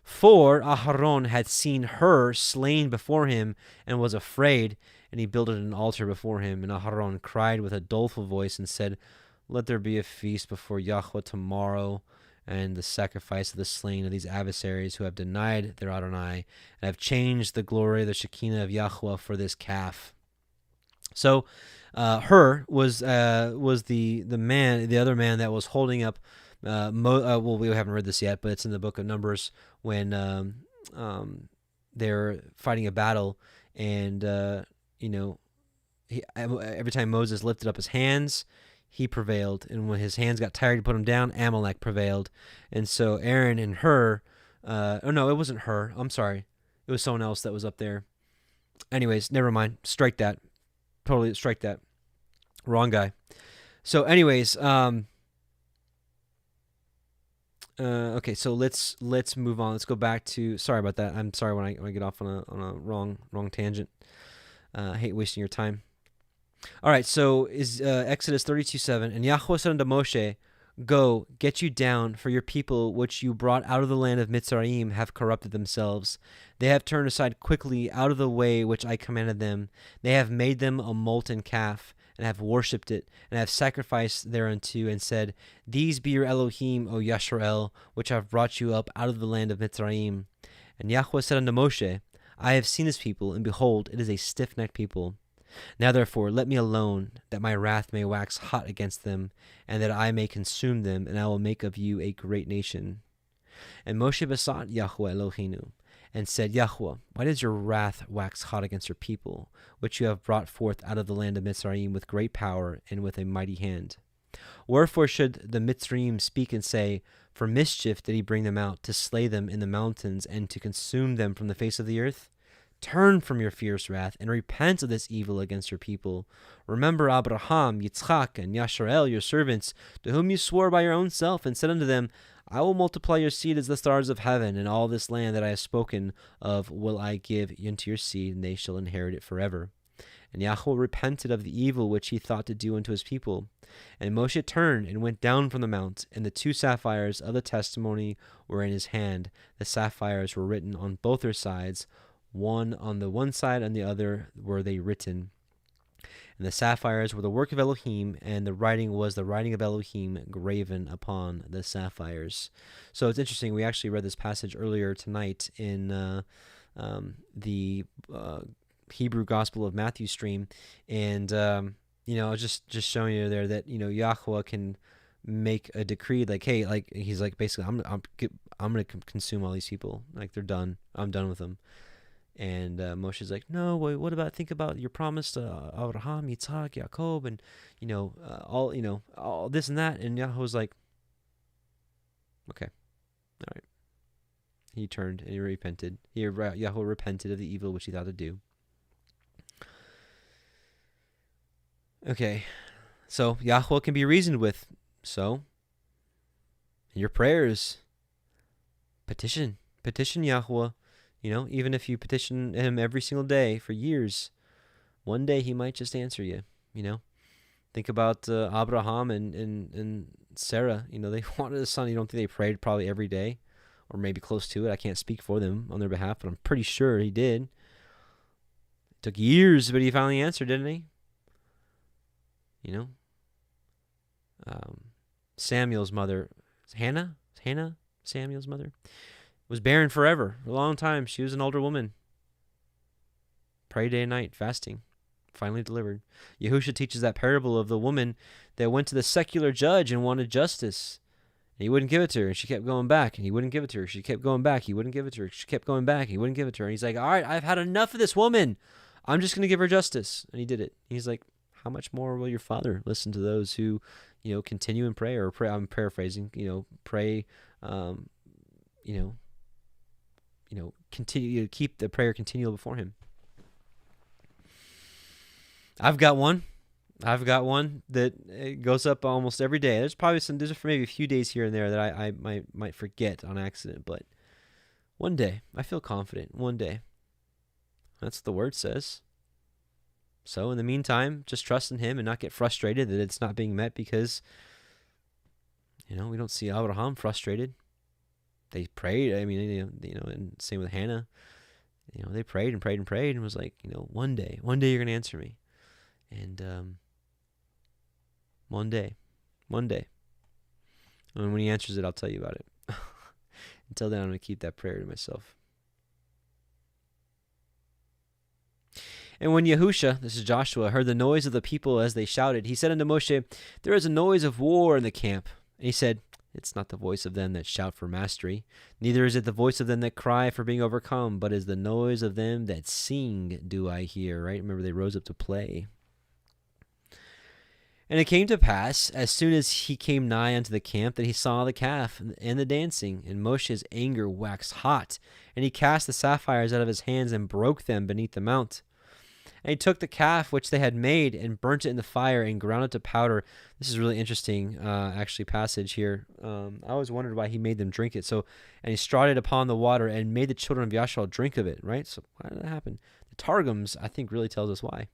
For Aharon had seen her slain before him, and was afraid, and he builded an altar before him. And Aharon cried with a doleful voice, and said, Let there be a feast before Yahuah tomorrow, and the sacrifice of the slain of these adversaries who have denied their Adonai, and have changed the glory of the Shekinah of Yahuah for this calf. So Hur was the other man that was holding up. Well, we haven't read this yet, but it's in the book of Numbers when they're fighting a battle, and every time Moses lifted up his hands, he prevailed, and when his hands got tired, he put them down. Amalek prevailed, and so Aaron and Hur. Oh no, it wasn't Hur. I'm sorry, it was someone else that was up there. Anyways, never mind. Strike that. Totally strike that. Wrong guy. So, anyways, okay. So let's move on. Let's go back to. Sorry about that. I'm sorry when I get off on a wrong tangent. I hate wasting your time. All right. So is Exodus 32:7, and Yahuah said unto Moshe, "Go, get you down, for your people which you brought out of the land of Mitzrayim have corrupted themselves. They have turned aside quickly out of the way which I commanded them. They have made them a molten calf, and have worshipped it, and have sacrificed thereunto, and said, These be your Elohim, O Yisrael, which have brought you up out of the land of Mitzrayim. And Yahuah said unto Moshe, I have seen this people, and behold, it is a stiff-necked people. Now therefore let me alone, that my wrath may wax hot against them, and that I may consume them, and I will make of you a great nation. And Moshe besought Yahuah Elohiym, and said, Yahuah, why does your wrath wax hot against your people, which you have brought forth out of the land of Mitzrayim with great power and with a mighty hand? Wherefore should the Mitzrayim speak and say, For mischief did he bring them out, to slay them in the mountains, and to consume them from the face of the earth? Turn from your fierce wrath, and repent of this evil against your people. Remember Abraham, Yitzchak, and Yasharel, your servants, to whom you swore by your own self, and said unto them, I will multiply your seed as the stars of heaven, and all this land that I have spoken of will I give unto your seed, and they shall inherit it forever. And Yahuah repented of the evil which he thought to do unto his people. And Moshe turned and went down from the mount, and the 2 sapphires of the testimony were in his hand. The sapphires were written on both their sides, one on the one side, and the other were they written. And the sapphires were the work of Elohim, and the writing was the writing of Elohim graven upon the sapphires. So it's interesting. We actually read this passage earlier tonight in the Hebrew Gospel of Matthew stream, and just showing you there that Yahuah can make a decree like, hey, like he's like basically I'm gonna consume all these people, like they're done. I'm done with them. And Moshe's like, no, wait, what about, think about your promise to Abraham, Yitzhak, Yaakov, and all this and that. And Yahuwah's like, okay, all right. He turned and he repented. Yahuwah repented of the evil which he thought to do. Okay, so Yahuwah can be reasoned with. So in your prayers, petition Yahuwah. Even if you petition him every single day for years, one day he might just answer you. Think about Abraham and Sarah. They wanted a son. You don't think they prayed probably every day, or maybe close to it? I can't speak for them on their behalf, but I'm pretty sure he did. It took years, but he finally answered, didn't he? Samuel's mother, Hannah, Samuel's mother, was barren forever, a long time. She was an older woman. Pray day and night, fasting. Finally delivered. Yahusha teaches that parable of the woman that went to the secular judge and wanted justice. And he wouldn't give it to her, and she kept going back, and he wouldn't give it to her. She kept going back, he wouldn't give it to her. She kept going back, he wouldn't give it to her. And he's like, all right, I've had enough of this woman. I'm just going to give her justice. And he did it. He's like, how much more will your Father listen to those who, continue in prayer, or pray? I'm paraphrasing. Pray. Continue to keep the prayer continual before him. I've got one that goes up almost every day. There's maybe a few days here and there that I might forget on accident, but one day, I feel confident. One day. That's what the word says. So in the meantime, just trust in him and not get frustrated that it's not being met, because, we don't see Abraham frustrated. They prayed. I mean, and same with Hannah. They prayed and prayed and prayed, and was like, one day you're going to answer me. And one day. And when he answers it, I'll tell you about it. Until then, I'm going to keep that prayer to myself. And when Yahusha, this is Joshua, heard the noise of the people as they shouted, he said unto Moshe, there is a noise of war in the camp. And he said, it's not the voice of them that shout for mastery, neither is it the voice of them that cry for being overcome, but is the noise of them that sing do I hear, right? Remember, they rose up to play. And it came to pass, as soon as he came nigh unto the camp, that he saw the calf and the dancing, and Moshe's anger waxed hot, and he cast the sapphires out of his hands and broke them beneath the mount. And he took the calf which they had made and burnt it in the fire and ground it to powder. This is really interesting, actually, passage here. I always wondered why he made them drink it. So, and he strawed it upon the water and made the children of Yashal drink of it, right? So why did that happen? The Targums, I think, really tells us why.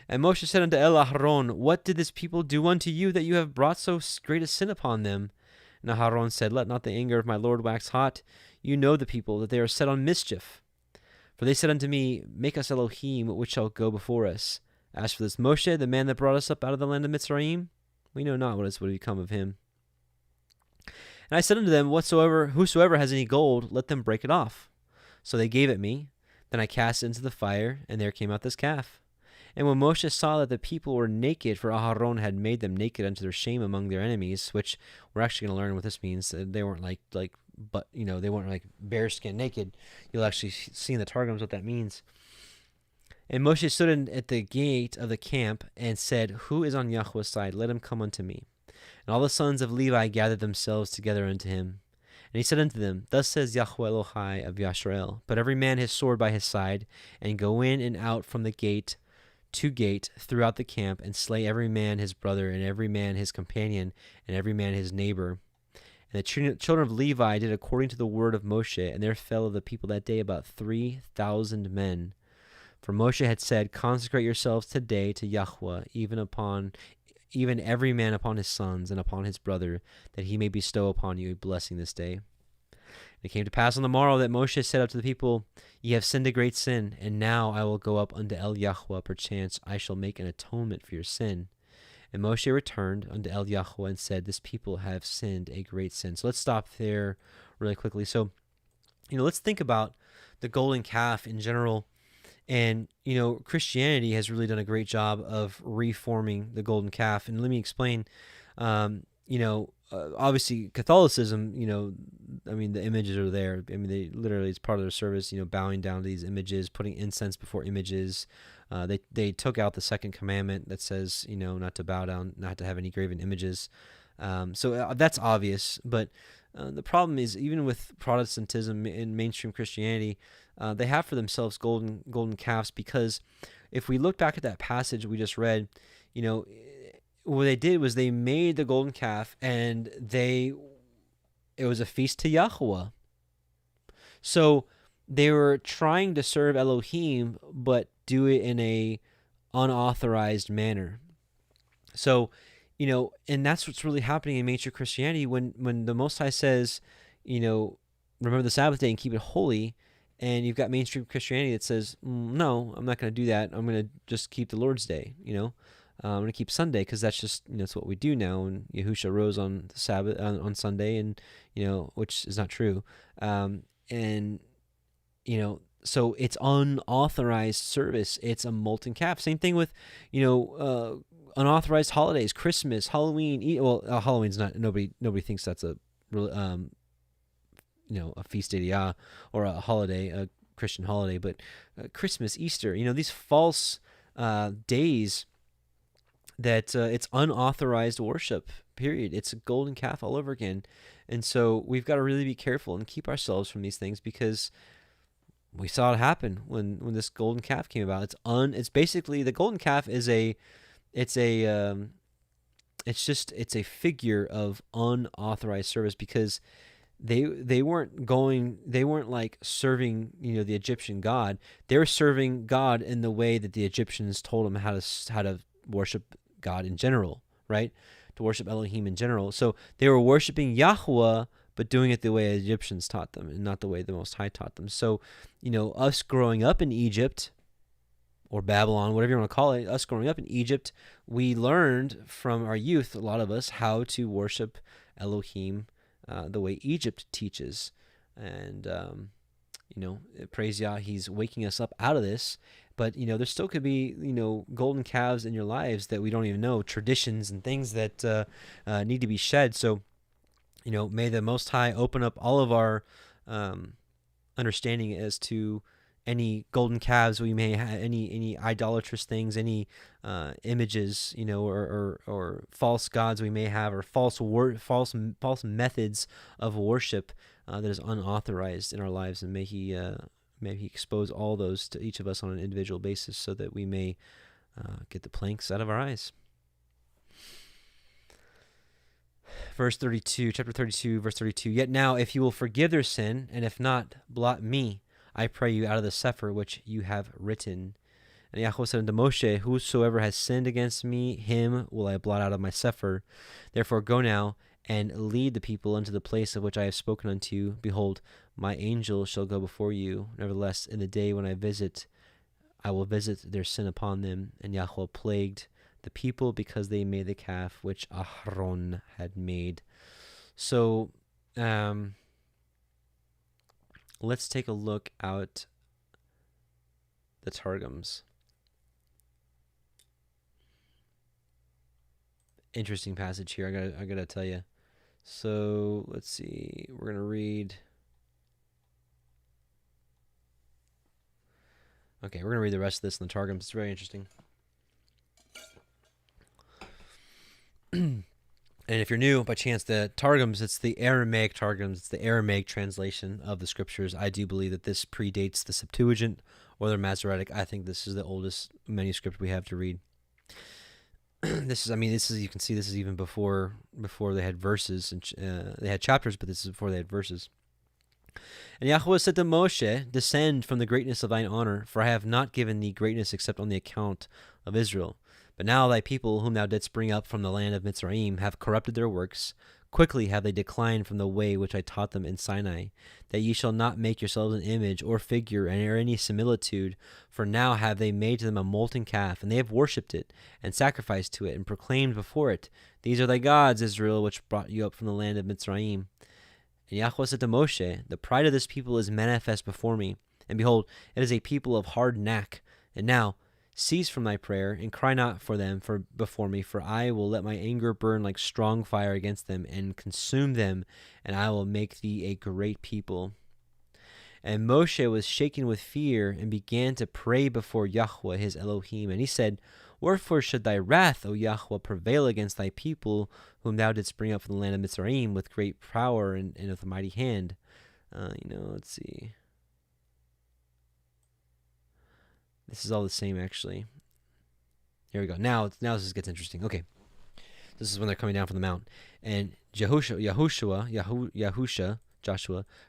And Moshe said unto Aharon, what did this people do unto you that you have brought so great a sin upon them? And Aharon said, let not the anger of my Lord wax hot. You know the people, that they are set on mischief. For they said unto me, make us Elohim, which shall go before us. As for this Moshe, the man that brought us up out of the land of Mitzrayim, we know not what is would become of him. And I said unto them, whosoever has any gold, let them break it off. So they gave it me. Then I cast it into the fire, and there came out this calf. And when Moshe saw that the people were naked, for Aharon had made them naked unto their shame among their enemies, which we're actually going to learn what this means. They weren't they weren't like bearskin naked. You'll actually see in the Targums what that means. And Moshe stood at the gate of the camp and said, who is on Yahweh's side? Let him come unto me. And all the sons of Levi gathered themselves together unto him. And he said unto them, thus says Yahuah Elohiym of Yisrael, put every man his sword by his side, and go in and out from the gate to gate throughout the camp, and slay every man his brother, and every man his companion, and every man his neighbor. And the children of Levi did according to the word of Moshe, and there fell of the people that day about 3,000 men. For Moshe had said, consecrate yourselves today to Yahuah, even every man upon his sons and upon his brother, that he may bestow upon you a blessing this day. And it came to pass on the morrow that Moshe said unto the people, ye have sinned a great sin, and now I will go up unto El Yahuah, perchance I shall make an atonement for your sin. And Moshe returned unto El Yahuah and said, this people have sinned a great sin. So let's stop there really quickly. So, let's think about the golden calf in general. And, Christianity has really done a great job of reforming the golden calf. And let me explain, obviously Catholicism, the images are there. They literally, it's part of their service, bowing down to these images, putting incense before images. They took out the second commandment that says, not to bow down, not to have any graven images. So that's obvious. But the problem is, even with Protestantism and mainstream Christianity, they have for themselves golden calves, because if we look back at that passage we just read, what they did was they made the golden calf, and it was a feast to Yahuah. So they were trying to serve Elohim, but do it in a unauthorized manner. So, and that's what's really happening in mainstream Christianity when the Most High says, remember the Sabbath day and keep it holy, and you've got mainstream Christianity that says, no, I'm not going to do that. I'm going to just keep the Lord's Day, I'm going to keep Sunday because that's just, that's what we do now. And Yahusha rose on the Sabbath, on Sunday, and, which is not true. So it's unauthorized service. It's a molten calf. Same thing with, unauthorized holidays, Christmas, Halloween. Halloween's not, nobody thinks that's a real, a feast day or a holiday, a Christian holiday, but Christmas, Easter, these false days that it's unauthorized worship, period. It's a golden calf all over again. And so we've got to really be careful and keep ourselves from these things, because we saw it happen when this golden calf came about. It's basically, the golden calf is it's a figure of unauthorized service, because they weren't like serving, the Egyptian god. They were serving God in the way that the Egyptians told them how to worship God in general, right? To worship Elohim in general. So they were worshiping Yahuah, but doing it the way the Egyptians taught them, and not the way the Most High taught them. So, us growing up in Egypt, or Babylon, whatever you want to call it, us growing up in Egypt, we learned from our youth, a lot of us, how to worship Elohim the way Egypt teaches. And, praise Yah, he's waking us up out of this, But, there still could be, golden calves in your lives that we don't even know, traditions and things that need to be shed. So, may the Most High open up all of our understanding as to any golden calves we may have, any idolatrous things, any images, or false gods we may have, or false methods of worship that is unauthorized in our lives, and may He expose all those to each of us on an individual basis, so that we may get the planks out of our eyes. Verse 32, chapter 32, verse 32. Yet now, if you will forgive their sin, and if not, blot me, I pray you, out of the sefer which you have written. And Yahuah said unto Moshe, whosoever has sinned against me, him will I blot out of my sefer. Therefore go now, and lead the people unto the place of which I have spoken unto you. Behold, my angel shall go before you. Nevertheless, in the day when I will visit their sin upon them. And Yahuah plagued the people because they made the calf which Aharon had made. So, let's take a look at the Targums. Interesting passage here, I gotta tell you. So let's see. We're gonna read. Okay, we're gonna read the rest of this in the Targums. It's very interesting. And if you're new by chance, the Targums, it's the Aramaic Targums, it's the Aramaic translation of the scriptures. I do believe that this predates the Septuagint or the Masoretic. I think this is the oldest manuscript we have to read. This is you can see this is even before they had verses, and they had chapters, but this is before they had verses. And Yahuah said to Moshe, descend from the greatness of thine honor, for I have not given thee greatness except on the account of Israel. But now thy people, whom thou didst bring up from the land of Mitzrayim, have corrupted their works. Quickly have they declined from the way which I taught them in Sinai, that ye shall not make yourselves an image or figure or any similitude. For now have they made to them a molten calf, and they have worshipped it, and sacrificed to it, and proclaimed before it, these are thy gods, Israel, which brought you up from the land of Mitzrayim. And Yahuah said to Moshe, the pride of this people is manifest before me, and behold, it is a people of hard neck. And now, cease from thy prayer, and cry not for them before me, for I will let my anger burn like strong fire against them, and consume them, and I will make thee a great people. And Moshe was shaken with fear, and began to pray before Yahuah his Elohim. And he said, wherefore should thy wrath, O Yahuah, prevail against thy people, whom thou didst bring up from the land of Mitzrayim with great power and with a mighty hand? Let's see. This is all the same, actually. Here we go. Now this gets interesting. Okay. This is when they're coming down from the mount. And Joshua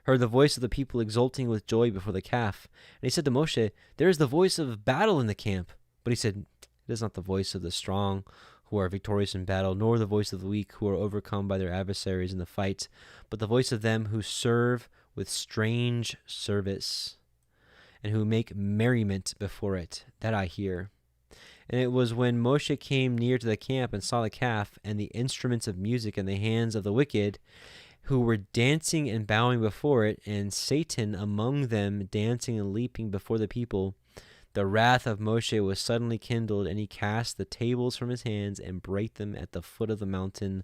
heard the voice of the people exulting with joy before the calf. And he said to Moshe, there is the voice of battle in the camp. But he said, it is not the voice of the strong who are victorious in battle, nor the voice of the weak who are overcome by their adversaries in the fight, but the voice of them who serve with strange service, and who make merriment before it, that I hear. And it was when Moshe came near to the camp and saw the calf and the instruments of music in the hands of the wicked, who were dancing and bowing before it, and Satan among them dancing and leaping before the people, the wrath of Moshe was suddenly kindled, and he cast the tables from his hands and brake them at the foot of the mountain.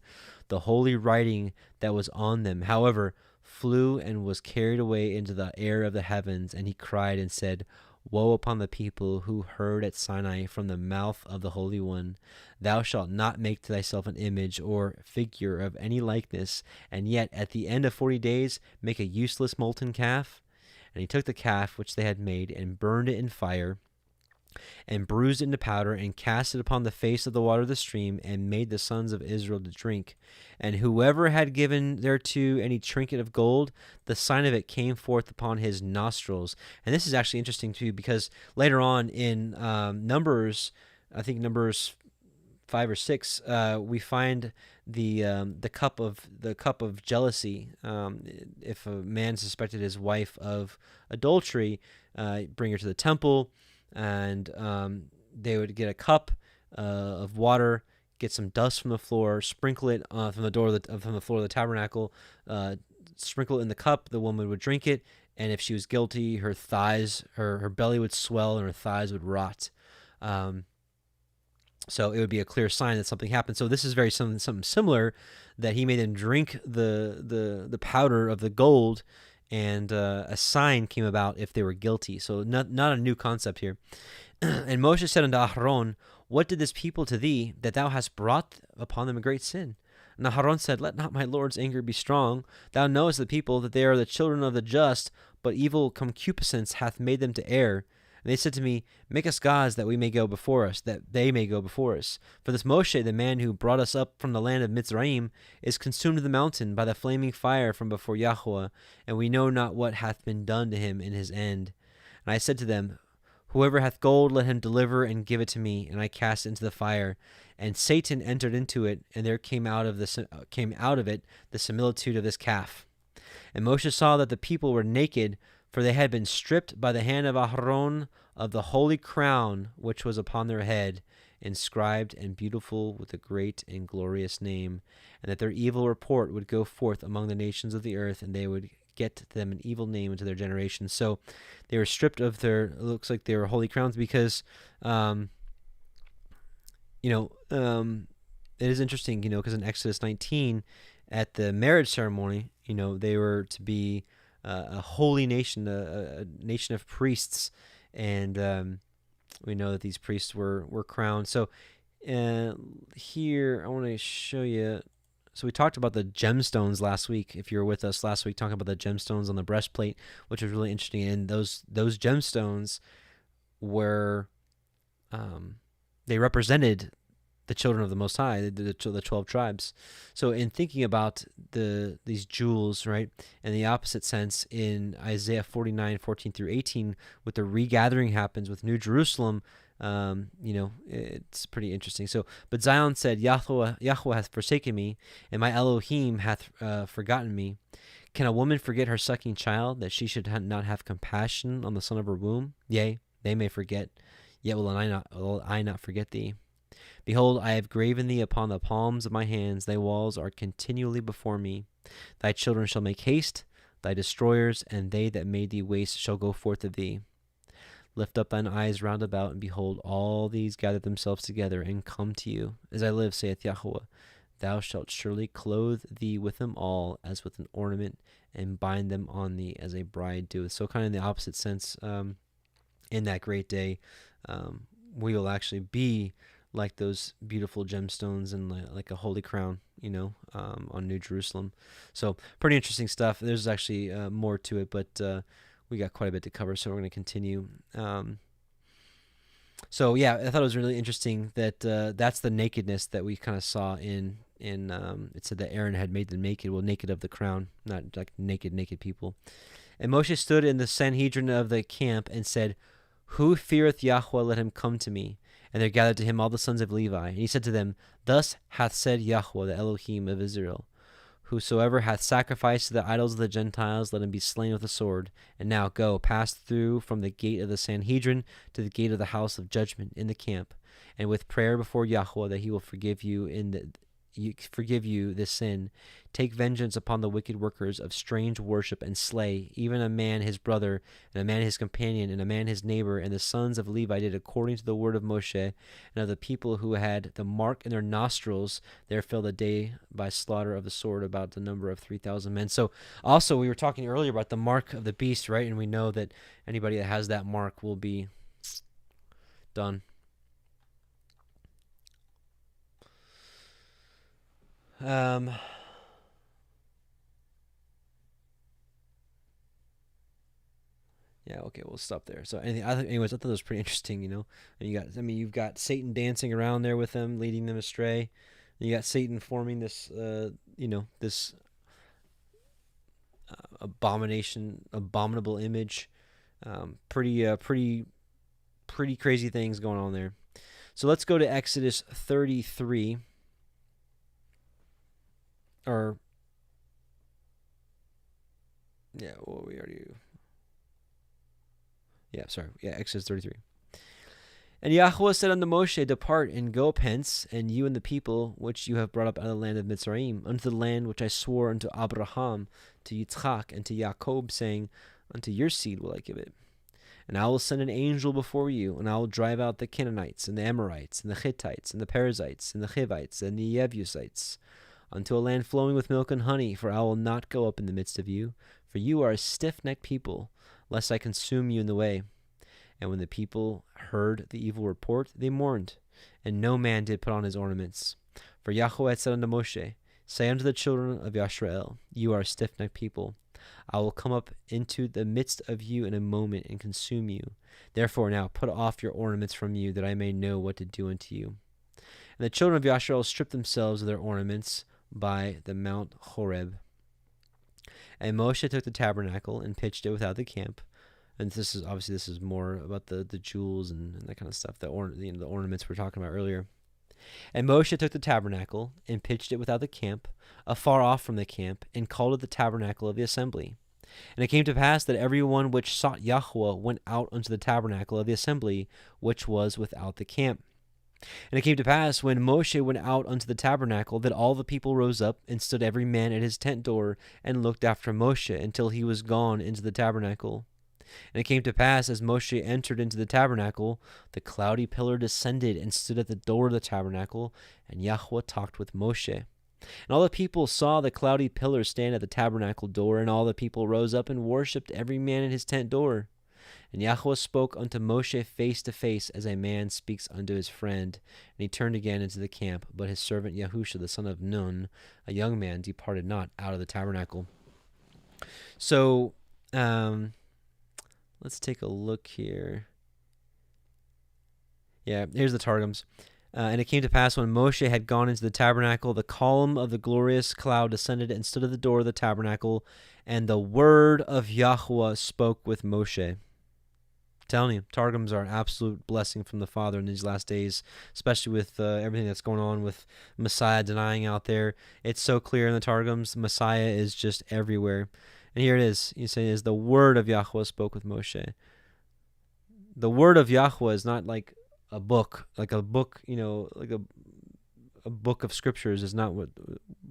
The holy writing that was on them, however, flew and was carried away into the air of the heavens, and he cried and said, woe upon the people who heard at Sinai from the mouth of the Holy One, thou shalt not make to thyself an image or figure of any likeness, and yet at the end of 40 days make a useless molten calf. And he took the calf which they had made, and burned it in fire, and bruised it into powder, and cast it upon the face of the water of the stream, and made the sons of Israel to drink. And whoever had given thereto any trinket of gold, the sign of it came forth upon his nostrils. And this is actually interesting too, because later on in Numbers, I think Numbers 5 or 6, we find the cup of jealousy. If a man suspected his wife of adultery, bring her to the temple, and they would get a cup of water, get some dust from the floor, sprinkle it from the floor of the tabernacle, sprinkle it in the cup, the woman would drink it, and if she was guilty, her thighs, her belly would swell and her thighs would rot. So it would be a clear sign that something happened. So this is very something similar, that he made them drink the powder of the gold, and a sign came about if they were guilty. So not a new concept here. And Moshe said unto Aharon, what did this people to thee, that thou hast brought upon them a great sin? And Aharon said, let not my Lord's anger be strong. Thou knowest the people, that they are the children of the just, but evil concupiscence hath made them to err. And they said to me, make us gods that we may go before us, that they may go before us. For this Moshe, the man who brought us up from the land of Mitzrayim, is consumed in the mountain by the flaming fire from before Yahuah, and we know not what hath been done to him in his end. And I said to them, whoever hath gold, let him deliver and give it to me, and I cast it into the fire. And Satan entered into it, and there came out of it the similitude of this calf. And Moshe saw that the people were naked, for they had been stripped by the hand of Aharon of the holy crown which was upon their head, inscribed and beautiful with a great and glorious name, and that their evil report would go forth among the nations of the earth, and they would get them an evil name into their generations. So they were stripped of it looks like they were holy crowns, because, it is interesting, because in Exodus 19, at the marriage ceremony, they were to be a holy nation, a nation of priests, and we know that these priests were crowned. So here I want to show you. So we talked about the gemstones last week. If you were with us last week, talking about the gemstones on the breastplate, which was really interesting. And those gemstones were they represented the children of the Most High, the 12 tribes. So in thinking about these jewels, right, and the opposite sense in Isaiah 49:14 through 18, with the regathering happens with New Jerusalem, it's pretty interesting. So, but Zion said, Yahuah hath forsaken me, and my Elohim hath forgotten me. Can a woman forget her sucking child, that she should not have compassion on the son of her womb? Yea, they may forget, yet will I not forget thee. Behold, I have graven thee upon the palms of my hands. Thy walls are continually before me. Thy children shall make haste, thy destroyers, and they that made thee waste shall go forth of thee. Lift up thine eyes round about, and behold, all these gather themselves together, and come to you. As I live, saith Yahuah, thou shalt surely clothe thee with them all, as with an ornament, and bind them on thee as a bride doeth. So kind of in the opposite sense, in that great day, we will actually be like those beautiful gemstones and like a holy crown, on New Jerusalem. So pretty interesting stuff. There's actually more to it, but we got quite a bit to cover, so we're going to continue. So yeah, I thought it was really interesting that that's the nakedness that we kind of saw in it said that Aaron had made them naked. Well, naked of the crown, not like naked people. And Moshe stood in the Sanhedrin of the camp and said, who feareth Yahuah, let him come to me. And there gathered to him all the sons of Levi. And he said to them, thus hath said Yahuah, the Elohim of Israel, whosoever hath sacrificed to the idols of the Gentiles, let him be slain with the sword. And now go, pass through from the gate of the Sanhedrin to the gate of the house of judgment in the camp, and with prayer before Yahuah, that he will forgive you this sin. Take vengeance upon the wicked workers of strange worship, and slay even a man his brother, and a man his companion, and a man his neighbor. And the sons of Levi did according to the word of Moshe. And of the people who had the mark in their nostrils, there fell the day by slaughter of the sword, about the number of 3,000 men. So also we were talking earlier about the mark of the beast, right? And we know that anybody that has that mark will be done. Yeah, okay, we'll stop there. So anyways, I thought it was pretty interesting, And you've got Satan dancing around there with them, leading them astray. And you got Satan forming this, this abominable image. Pretty crazy things going on there. So let's go to Exodus 33. Exodus 33. And Yahuah said unto Moshe, depart and go up hence, and you and the people which you have brought up out of the land of Mitzrayim, unto the land which I swore unto Abraham to Yitzchak and to Yaakov, saying, unto your seed will I give it. And I will send an angel before you, and I will drive out the Canaanites, and the Amorites, and the Hittites, and the Perizzites, and the Hivites, and the Jebusites, unto a land flowing with milk and honey, for I will not go up in the midst of you, for you are a stiff-necked people, lest I consume you in the way. And when the people heard the evil report, they mourned, and no man did put on his ornaments. For Yahuah had said unto Moshe, say unto the children of Yisrael, you are a stiff-necked people. I will come up into the midst of you in a moment and consume you. Therefore now put off your ornaments from you, that I may know what to do unto you. And the children of Yisrael stripped themselves of their ornaments by the Mount Horeb. And Moshe took the tabernacle and pitched it without the camp. And this is more about the jewels and that kind of stuff, the ornaments we were talking about earlier. And Moshe took the tabernacle and pitched it without the camp, afar off from the camp, and called it the tabernacle of the assembly. And it came to pass that every one which sought Yahuah went out unto the tabernacle of the assembly, which was without the camp. And it came to pass, when Moshe went out unto the tabernacle, that all the people rose up, and stood every man at his tent door, and looked after Moshe, until he was gone into the tabernacle. And it came to pass, as Moshe entered into the tabernacle, the cloudy pillar descended and stood at the door of the tabernacle, and Yahuah talked with Moshe. And all the people saw the cloudy pillar stand at the tabernacle door, and all the people rose up and worshipped every man at his tent door. And Yahuah spoke unto Moshe face to face, as a man speaks unto his friend. And he turned again into the camp, but his servant Yahusha, the son of Nun, a young man, departed not out of the tabernacle. So, let's take a look here. Yeah, here's the Targums. And it came to pass, when Moshe had gone into the tabernacle, the column of the glorious cloud descended and stood at the door of the tabernacle, and the word of Yahuah spoke with Moshe. I'm telling you, Targums are an absolute blessing from the Father in these last days, especially with everything that's going on with Messiah denying out there. It's so clear in the Targums. Messiah is just everywhere. And here it is. You say, is the word of Yahuah spoke with Moshe. The word of Yahuah is not like a book, like a book of scriptures is not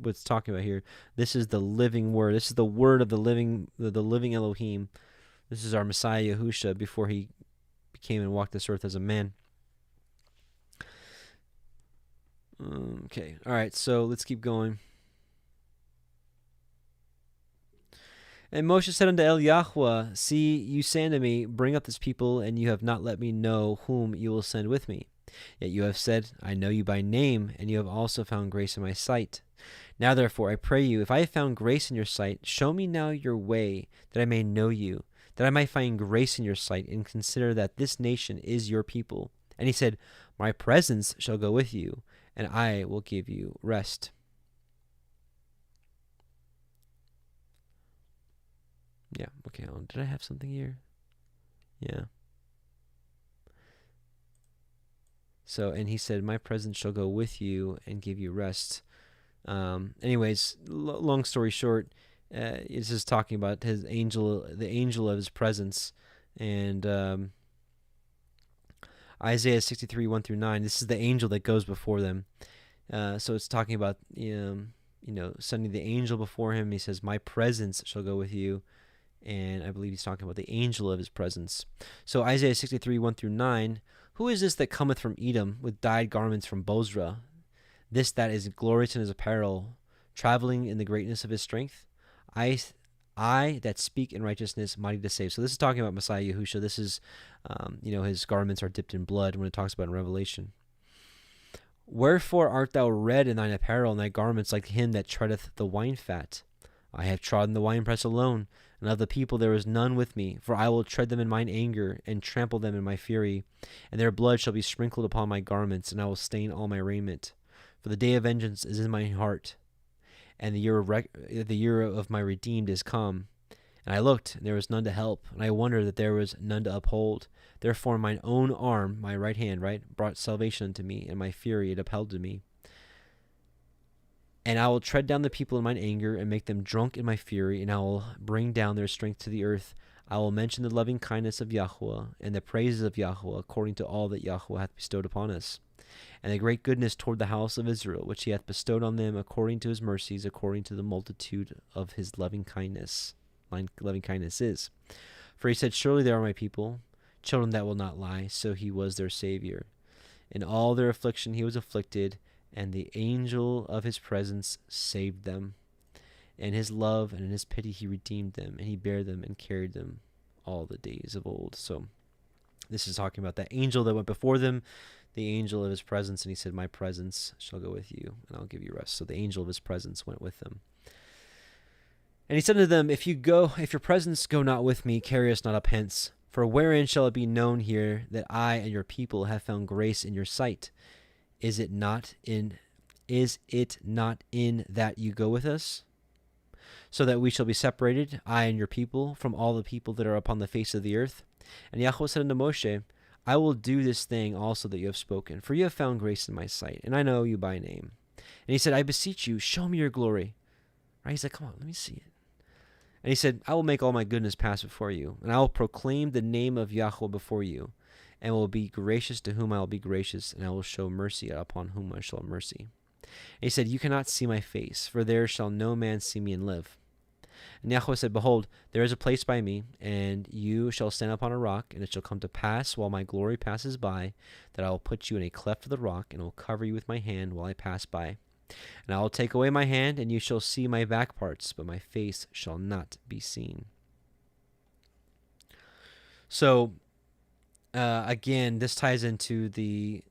what's talking about here. This is the living word. This is the word of the living Elohim. This is our Messiah Yahusha before he became and walked this earth as a man. Okay. All right. So let's keep going. And Moshe said unto Yahuah, see, you say unto me, bring up this people, and you have not let me know whom you will send with me. Yet you have said, I know you by name, and you have also found grace in my sight. Now therefore, I pray you, if I have found grace in your sight, show me now your way, that I may know you, that I might find grace in your sight, and consider that this nation is your people. And he said, my presence shall go with you, and I will give you rest. Yeah, okay, did I have something here? Yeah. So, and he said, my presence shall go with you and give you rest. Anyways, long story short, it's just talking about his angel, the angel of his presence. And Isaiah 63, 1-9, this is the angel that goes before them. So it's talking about, sending the angel before him. He says, my presence shall go with you. And I believe he's talking about the angel of his presence. So Isaiah 63, 1-9, who is this that cometh from Edom with dyed garments from Bozrah? This that is glorious in his apparel, traveling in the greatness of his strength? I that speak in righteousness, mighty to save. So this is talking about Messiah Yahusha. This is, his garments are dipped in blood when it talks about in Revelation. Wherefore art thou red in thine apparel, and thy garments like him that treadeth the wine fat? I have trodden the winepress alone, and of the people there is none with me, for I will tread them in mine anger, and trample them in my fury, and their blood shall be sprinkled upon my garments, and I will stain all my raiment. For the day of vengeance is in my heart, and the year of my redeemed is come. And I looked, and there was none to help, and I wondered that there was none to uphold. Therefore mine own arm, my right hand, brought salvation unto me, and my fury it upheld to me. And I will tread down the people in mine anger, and make them drunk in my fury, and I will bring down their strength to the earth. I will mention the loving kindness of Yahuah, and the praises of Yahuah, according to all that Yahuah hath bestowed upon us. and the great goodness toward the house of Israel, which he hath bestowed on them according to his mercies, according to the multitude of his loving kindness. Loving kindness is. For he said, surely they are my people, children that will not lie. So he was their Savior. In all their affliction he was afflicted, and the angel of his presence saved them. In his love and in his pity he redeemed them, and he bare them and carried them all the days of old. So this is talking about that angel that went before them, the angel of his presence, and he said, my presence shall go with you, and I'll give you rest. So the angel of his presence went with them. And he said to them, if your presence go not with me, carry us not up hence. For wherein shall it be known here that I and your people have found grace in your sight? Is it not in that you go with us? So that we shall be separated, I and your people, from all the people that are upon the face of the earth. And Yahuwah said unto Moshe, I will do this thing also that you have spoken, for you have found grace in my sight, and I know you by name. And he said, I beseech you, show me your glory. Right? He's like, come on, let me see it. And he said, I will make all my goodness pass before you, and I will proclaim the name of Yahuwah before you, and will be gracious to whom I will be gracious, and I will show mercy upon whom I shall have mercy. And he said, you cannot see my face, for there shall no man see me and live. And Yahuwah said, behold, there is a place by me, and you shall stand upon a rock, and it shall come to pass while my glory passes by, that I will put you in a cleft of the rock, and will cover you with my hand while I pass by. And I will take away my hand, and you shall see my back parts, but my face shall not be seen. So, again, this ties into the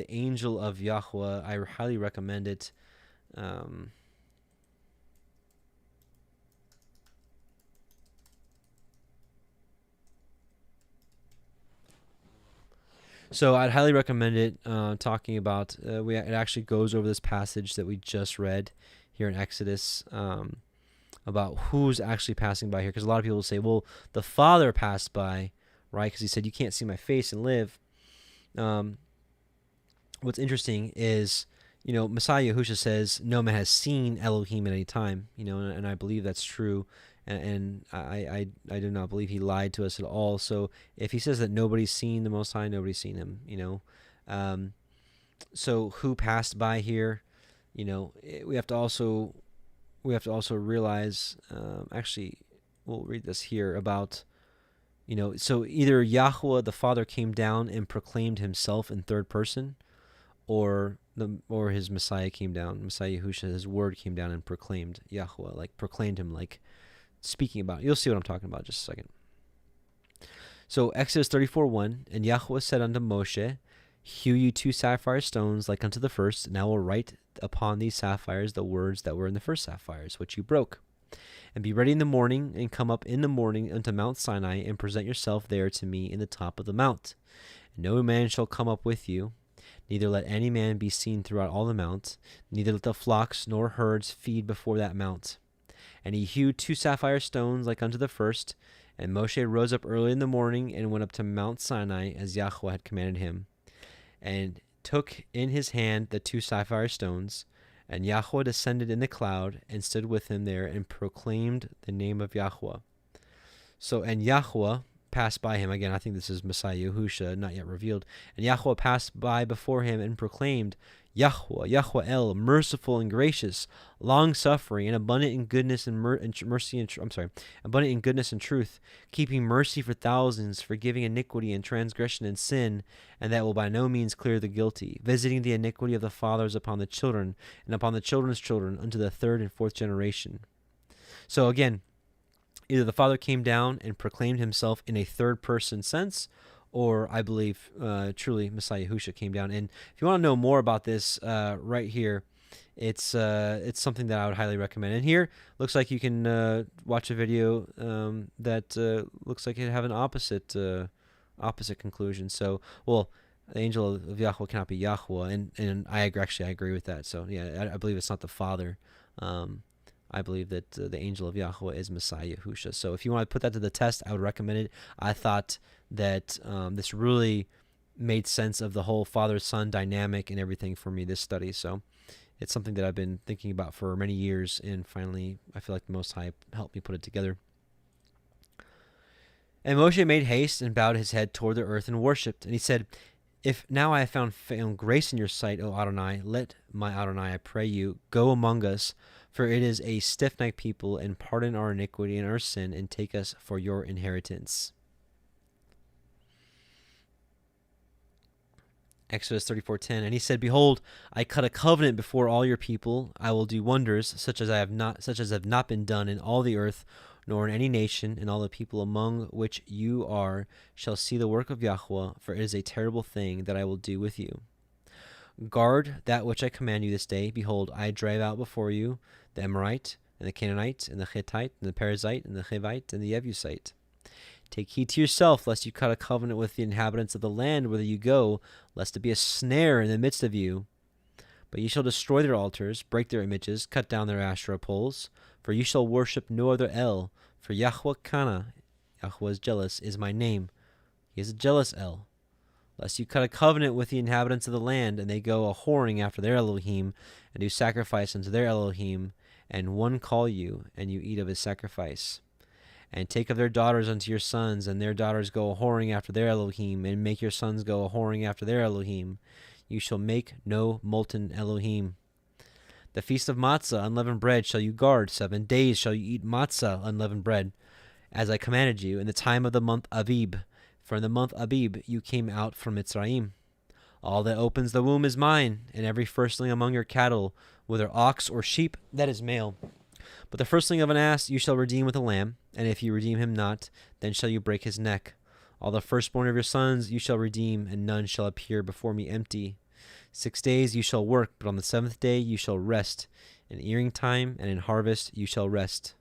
angel of Yahuwah. I highly recommend it. So I'd highly recommend it, talking about, it actually goes over this passage that we just read here in Exodus, about who's actually passing by here. Because a lot of people will say, well, the Father passed by, right? Because he said, you can't see my face and live. What's interesting is, Messiah Yahusha says, no man has seen Elohim at any time, and I believe that's true. And I do not believe he lied to us at all. So if he says that nobody's seen the Most High, nobody's seen him, So who passed by here? We have to also realize, actually, we'll read this here about, so either Yahuwah the Father came down and proclaimed himself in third person, or his Messiah came down, Messiah Yahusha, his word came down and proclaimed Yahuwah, like proclaimed him, like speaking about. You'll see what I'm talking about in just a second. So Exodus 34:1, and Yahuwah said unto Moshe, hew you 2 sapphire stones like unto the first, and I will write upon these sapphires the words that were in the first sapphires, which you broke. And be ready in the morning, and come up in the morning unto Mount Sinai, and present yourself there to me in the top of the mount. And no man shall come up with you, neither let any man be seen throughout all the mount, neither let the flocks nor herds feed before that mount. And he hewed 2 sapphire stones like unto the first. And Moshe rose up early in the morning, and went up to Mount Sinai, as Yahuwah had commanded him, and took in his hand the 2 sapphire stones. And Yahuwah descended in the cloud, and stood with him there, and proclaimed the name of Yahuwah. So, and Yahuwah passed by him. Again, I think this is Messiah Yahusha, not yet revealed. And Yahuwah passed by before him, and proclaimed, Yahuwah, Yahuah El, merciful and gracious, long-suffering, and abundant in goodness and abundant in goodness and truth, keeping mercy for thousands, forgiving iniquity and transgression and sin, and that will by no means clear the guilty, visiting the iniquity of the fathers upon the children, and upon the children's children, unto the 3rd and 4th generation. So again, either the Father came down and proclaimed himself in a third-person sense, or I believe truly Messiah Yahusha came down. And if you want to know more about this, right here, it's something that I would highly recommend. And here looks like you can watch a video that looks like it have an opposite conclusion. So, well, the angel of Yahuwah cannot be Yahuwah, and I agree with that. So yeah, I believe it's not the Father. I believe that the angel of Yahuwah is Messiah Yahusha. So if you want to put that to the test, I would recommend it. I thought that this really made sense of the whole father-son dynamic and everything for me, this study. So it's something that I've been thinking about for many years, and finally I feel like the Most High helped me put it together. And Moshe made haste and bowed his head toward the earth and worshipped. And he said, If now I have found grace in your sight, O Adonai, let my Adonai, I pray you, go among us, for it is a stiff-necked people, and pardon our iniquity and our sin, and take us for your inheritance. Exodus 34:10, and he said, Behold, I cut a covenant before all your people. I will do wonders such as have not been done in all the earth, nor in any nation, and all the people among which you are shall see the work of Yahuwah, for it is a terrible thing that I will do with you. Guard that which I command you this day. Behold, I drive out before you the Amorite, and the Canaanite, and the Hittite, and the Perizzite, and the Hivite, and the Jebusite. Take heed to yourself, lest you cut a covenant with the inhabitants of the land whither you go, lest it be a snare in the midst of you. But ye shall destroy their altars, break their images, cut down their Asherah poles, for you shall worship no other El. For Yahuwah Kana, Yahuwah is jealous, is my name. He is a jealous El. Lest you cut a covenant with the inhabitants of the land, and they go a-whoring after their Elohim, and do sacrifice unto their Elohim, and one call you, and you eat of his sacrifice. And take of their daughters unto your sons, and their daughters go a-whoring after their Elohim, and make your sons go a-whoring after their Elohim. You shall make no molten Elohim. The feast of matzah, unleavened bread, shall you guard. 7 days shall you eat matzah, unleavened bread, as I commanded you, in the time of the month Abib. For in the month Abib you came out from Mitzrayim. All that opens the womb is mine, and every firstling among your cattle, whether ox or sheep, that is male. But the firstling of an ass you shall redeem with a lamb, and if you redeem him not, then shall you break his neck. All the firstborn of your sons you shall redeem, and none shall appear before me empty. 6 days you shall work, but on the 7th day you shall rest. In earing time and in harvest you shall rest.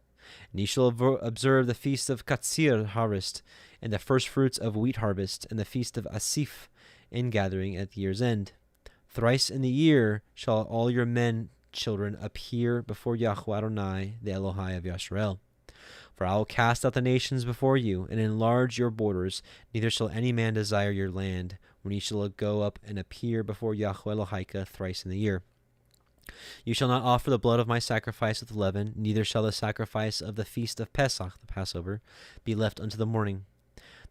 And ye shall observe the feast of Katsir harvest, and the first fruits of wheat harvest, and the feast of Asif, ingathering at the year's end. Thrice in the year shall all your men children appear before Yahuwah Adonai, the Elohai of Yisrael. For I will cast out the nations before you, and enlarge your borders, neither shall any man desire your land, when ye shall go up and appear before Yahuwah Elohika thrice in the year. You shall not offer the blood of my sacrifice with leaven, neither shall the sacrifice of the feast of Pesach, the Passover, be left unto the morning.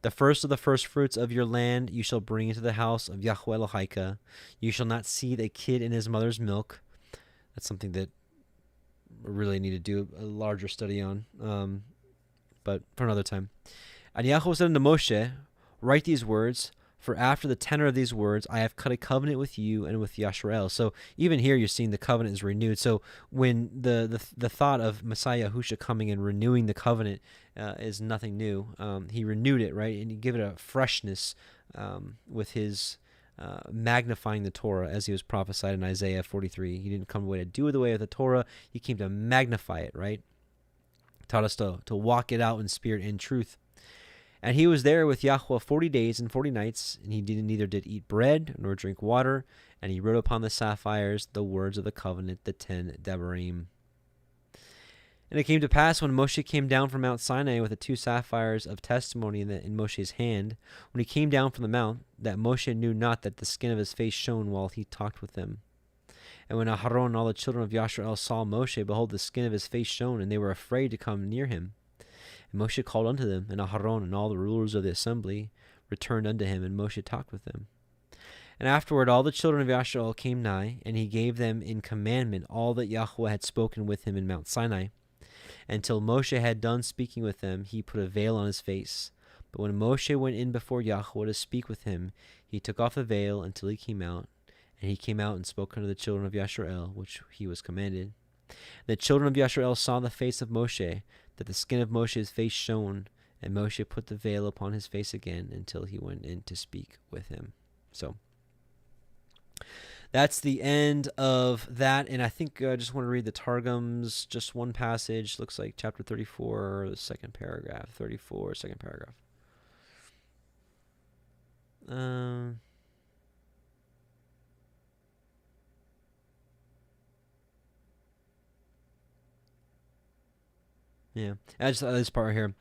The first of the firstfruits of your land you shall bring into the house of Yahuwah Elohika. You shall not seethe a kid in his mother's milk. That's something that we really need to do a larger study on, but for another time. And Yahuwah said unto Moshe, Write these words, for after the tenor of these words I have cut a covenant with you and with Yisrael. So even here you're seeing the covenant is renewed. So when the thought of Messiah Yahusha coming and renewing the covenant is nothing new. He renewed it, right? And he gave it a freshness with his magnifying the Torah, as he was prophesied in Isaiah 43. He didn't come away to do away with the Torah. He came to magnify it, right? Taught us to walk it out in spirit and truth. And he was there with Yahuwah 40 days and 40 nights, and he neither did eat bread nor drink water, and he wrote upon the sapphires the words of the covenant, the 10 Devarim. And it came to pass when Moshe came down from Mount Sinai with the 2 sapphires of testimony in Moshe's hand, when he came down from the mount, that Moshe knew not that the skin of his face shone while he talked with them. And when Aharon and all the children of Yisrael saw Moshe, behold, the skin of his face shone, and they were afraid to come near him. And Moshe called unto them, and Aharon and all the rulers of the assembly returned unto him, and Moshe talked with them. And afterward all the children of Yisrael came nigh, and he gave them in commandment all that Yahuwah had spoken with him in Mount Sinai. Until Moshe had done speaking with them, he put a veil on his face. But when Moshe went in before Yahuwah to speak with him, he took off the veil until he came out. And he came out and spoke unto the children of Yisrael, which he was commanded. The children of Yisrael saw the face of Moshe, that the skin of Moshe's face shone, and Moshe put the veil upon his face again until he went in to speak with him. So that's the end of that, and I think I just want to read the Targums, just one passage. Looks like chapter 34, the second paragraph. 34, second paragraph. Yeah, I just this part right here.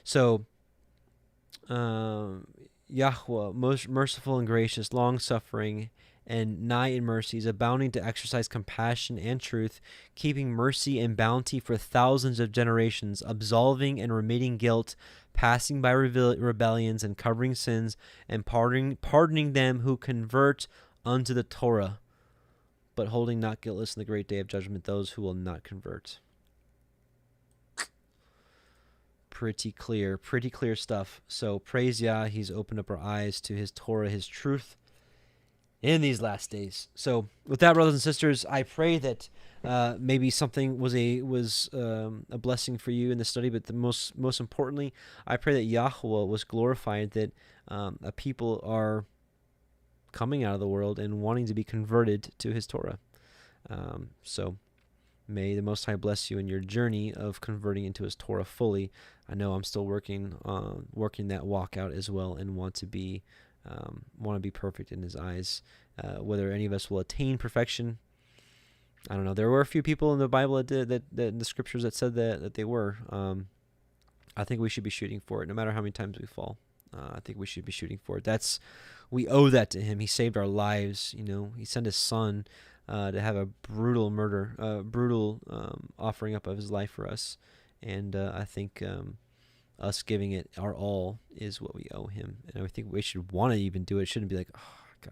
So, Yahuwah, most merciful and gracious, long-suffering, and nigh in mercies, abounding to exercise compassion and truth, keeping mercy and bounty for thousands of generations, absolving and remitting guilt, passing by rebellions and covering sins, and pardoning them who convert unto the Torah, but holding not guiltless in the great day of judgment those who will not convert. Pretty clear stuff. So praise Yah, he's opened up our eyes to his Torah, his truth in these last days. So with that, brothers and sisters, I pray that maybe something was a blessing for you in the study, but the most importantly, I pray that Yahuah was glorified, that a people are coming out of the world and wanting to be converted to his Torah. So may the Most High bless you in your journey of converting into his Torah fully. I know I'm still working that walk out as well, and want to be perfect in his eyes. Whether any of us will attain perfection, I don't know. There were a few people in the Bible that in the scriptures that said that they were. I think we should be shooting for it, no matter how many times we fall. I think we should be shooting for it. We owe that to him. He saved our lives. He sent his son to have a brutal offering up of his life for us. And I think us giving it our all is what we owe him. And I think we should want to even do it. It shouldn't be like, oh,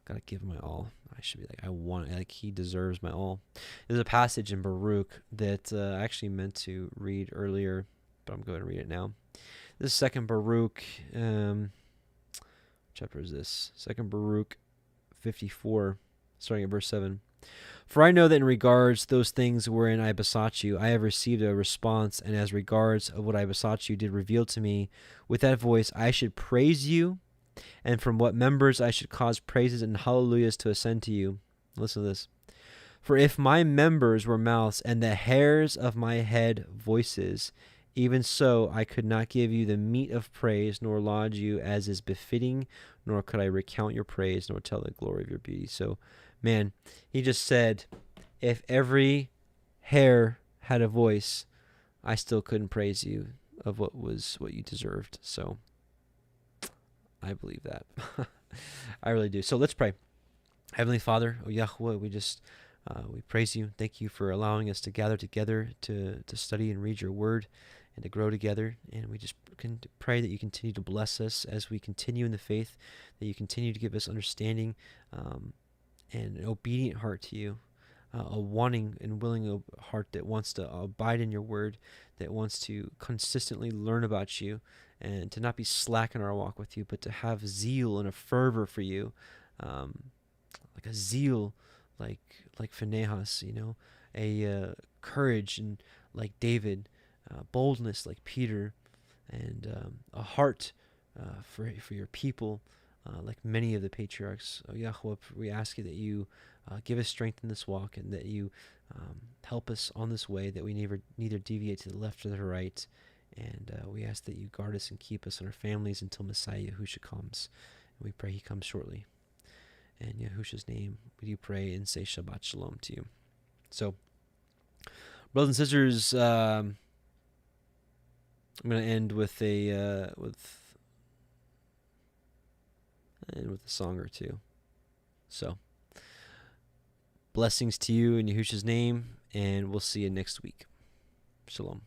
gotta give my all. I should be like, I want it. Like, he deserves my all. There's a passage in Baruch that I actually meant to read earlier, but I'm going to read it now. This is 2 Baruch. Chapter is this? 2 Baruch 54, starting at verse 7. For I know that in regards those things wherein I besought you, I have received a response, and as regards of what I besought you did reveal to me, with that voice I should praise you, and from what members I should cause praises and hallelujahs to ascend to you. Listen to this. For if my members were mouths, and the hairs of my head voices, even so I could not give you the meat of praise, nor laud you as is befitting, nor could I recount your praise, nor tell the glory of your beauty. So, man, he just said, if every hair had a voice, I still couldn't praise you of what you deserved. So I believe that. I really do. So let's pray. Heavenly Father, O Yahuah, we praise you. Thank you for allowing us to gather together to study and read your word and to grow together. And we just can pray that you continue to bless us as we continue in the faith, that you continue to give us understanding and an obedient heart to you, a wanting and willing heart that wants to abide in your word, that wants to consistently learn about you, and to not be slack in our walk with you, but to have zeal and a fervor for you, like a zeal like Phinehas, a courage and like David, boldness like Peter, and a heart for your people, like many of the patriarchs. Oh, Yahuah, we ask you that you give us strength in this walk, and that you help us on this way, that we neither deviate to the left or the right. And we ask that you guard us and keep us and our families until Messiah Yahusha comes. And we pray he comes shortly. In Yahusha's name, we do pray and say Shabbat Shalom to you. So, brothers and sisters, I'm going to end with a song or two. So, blessings to you in Yahusha's name, and we'll see you next week. Shalom.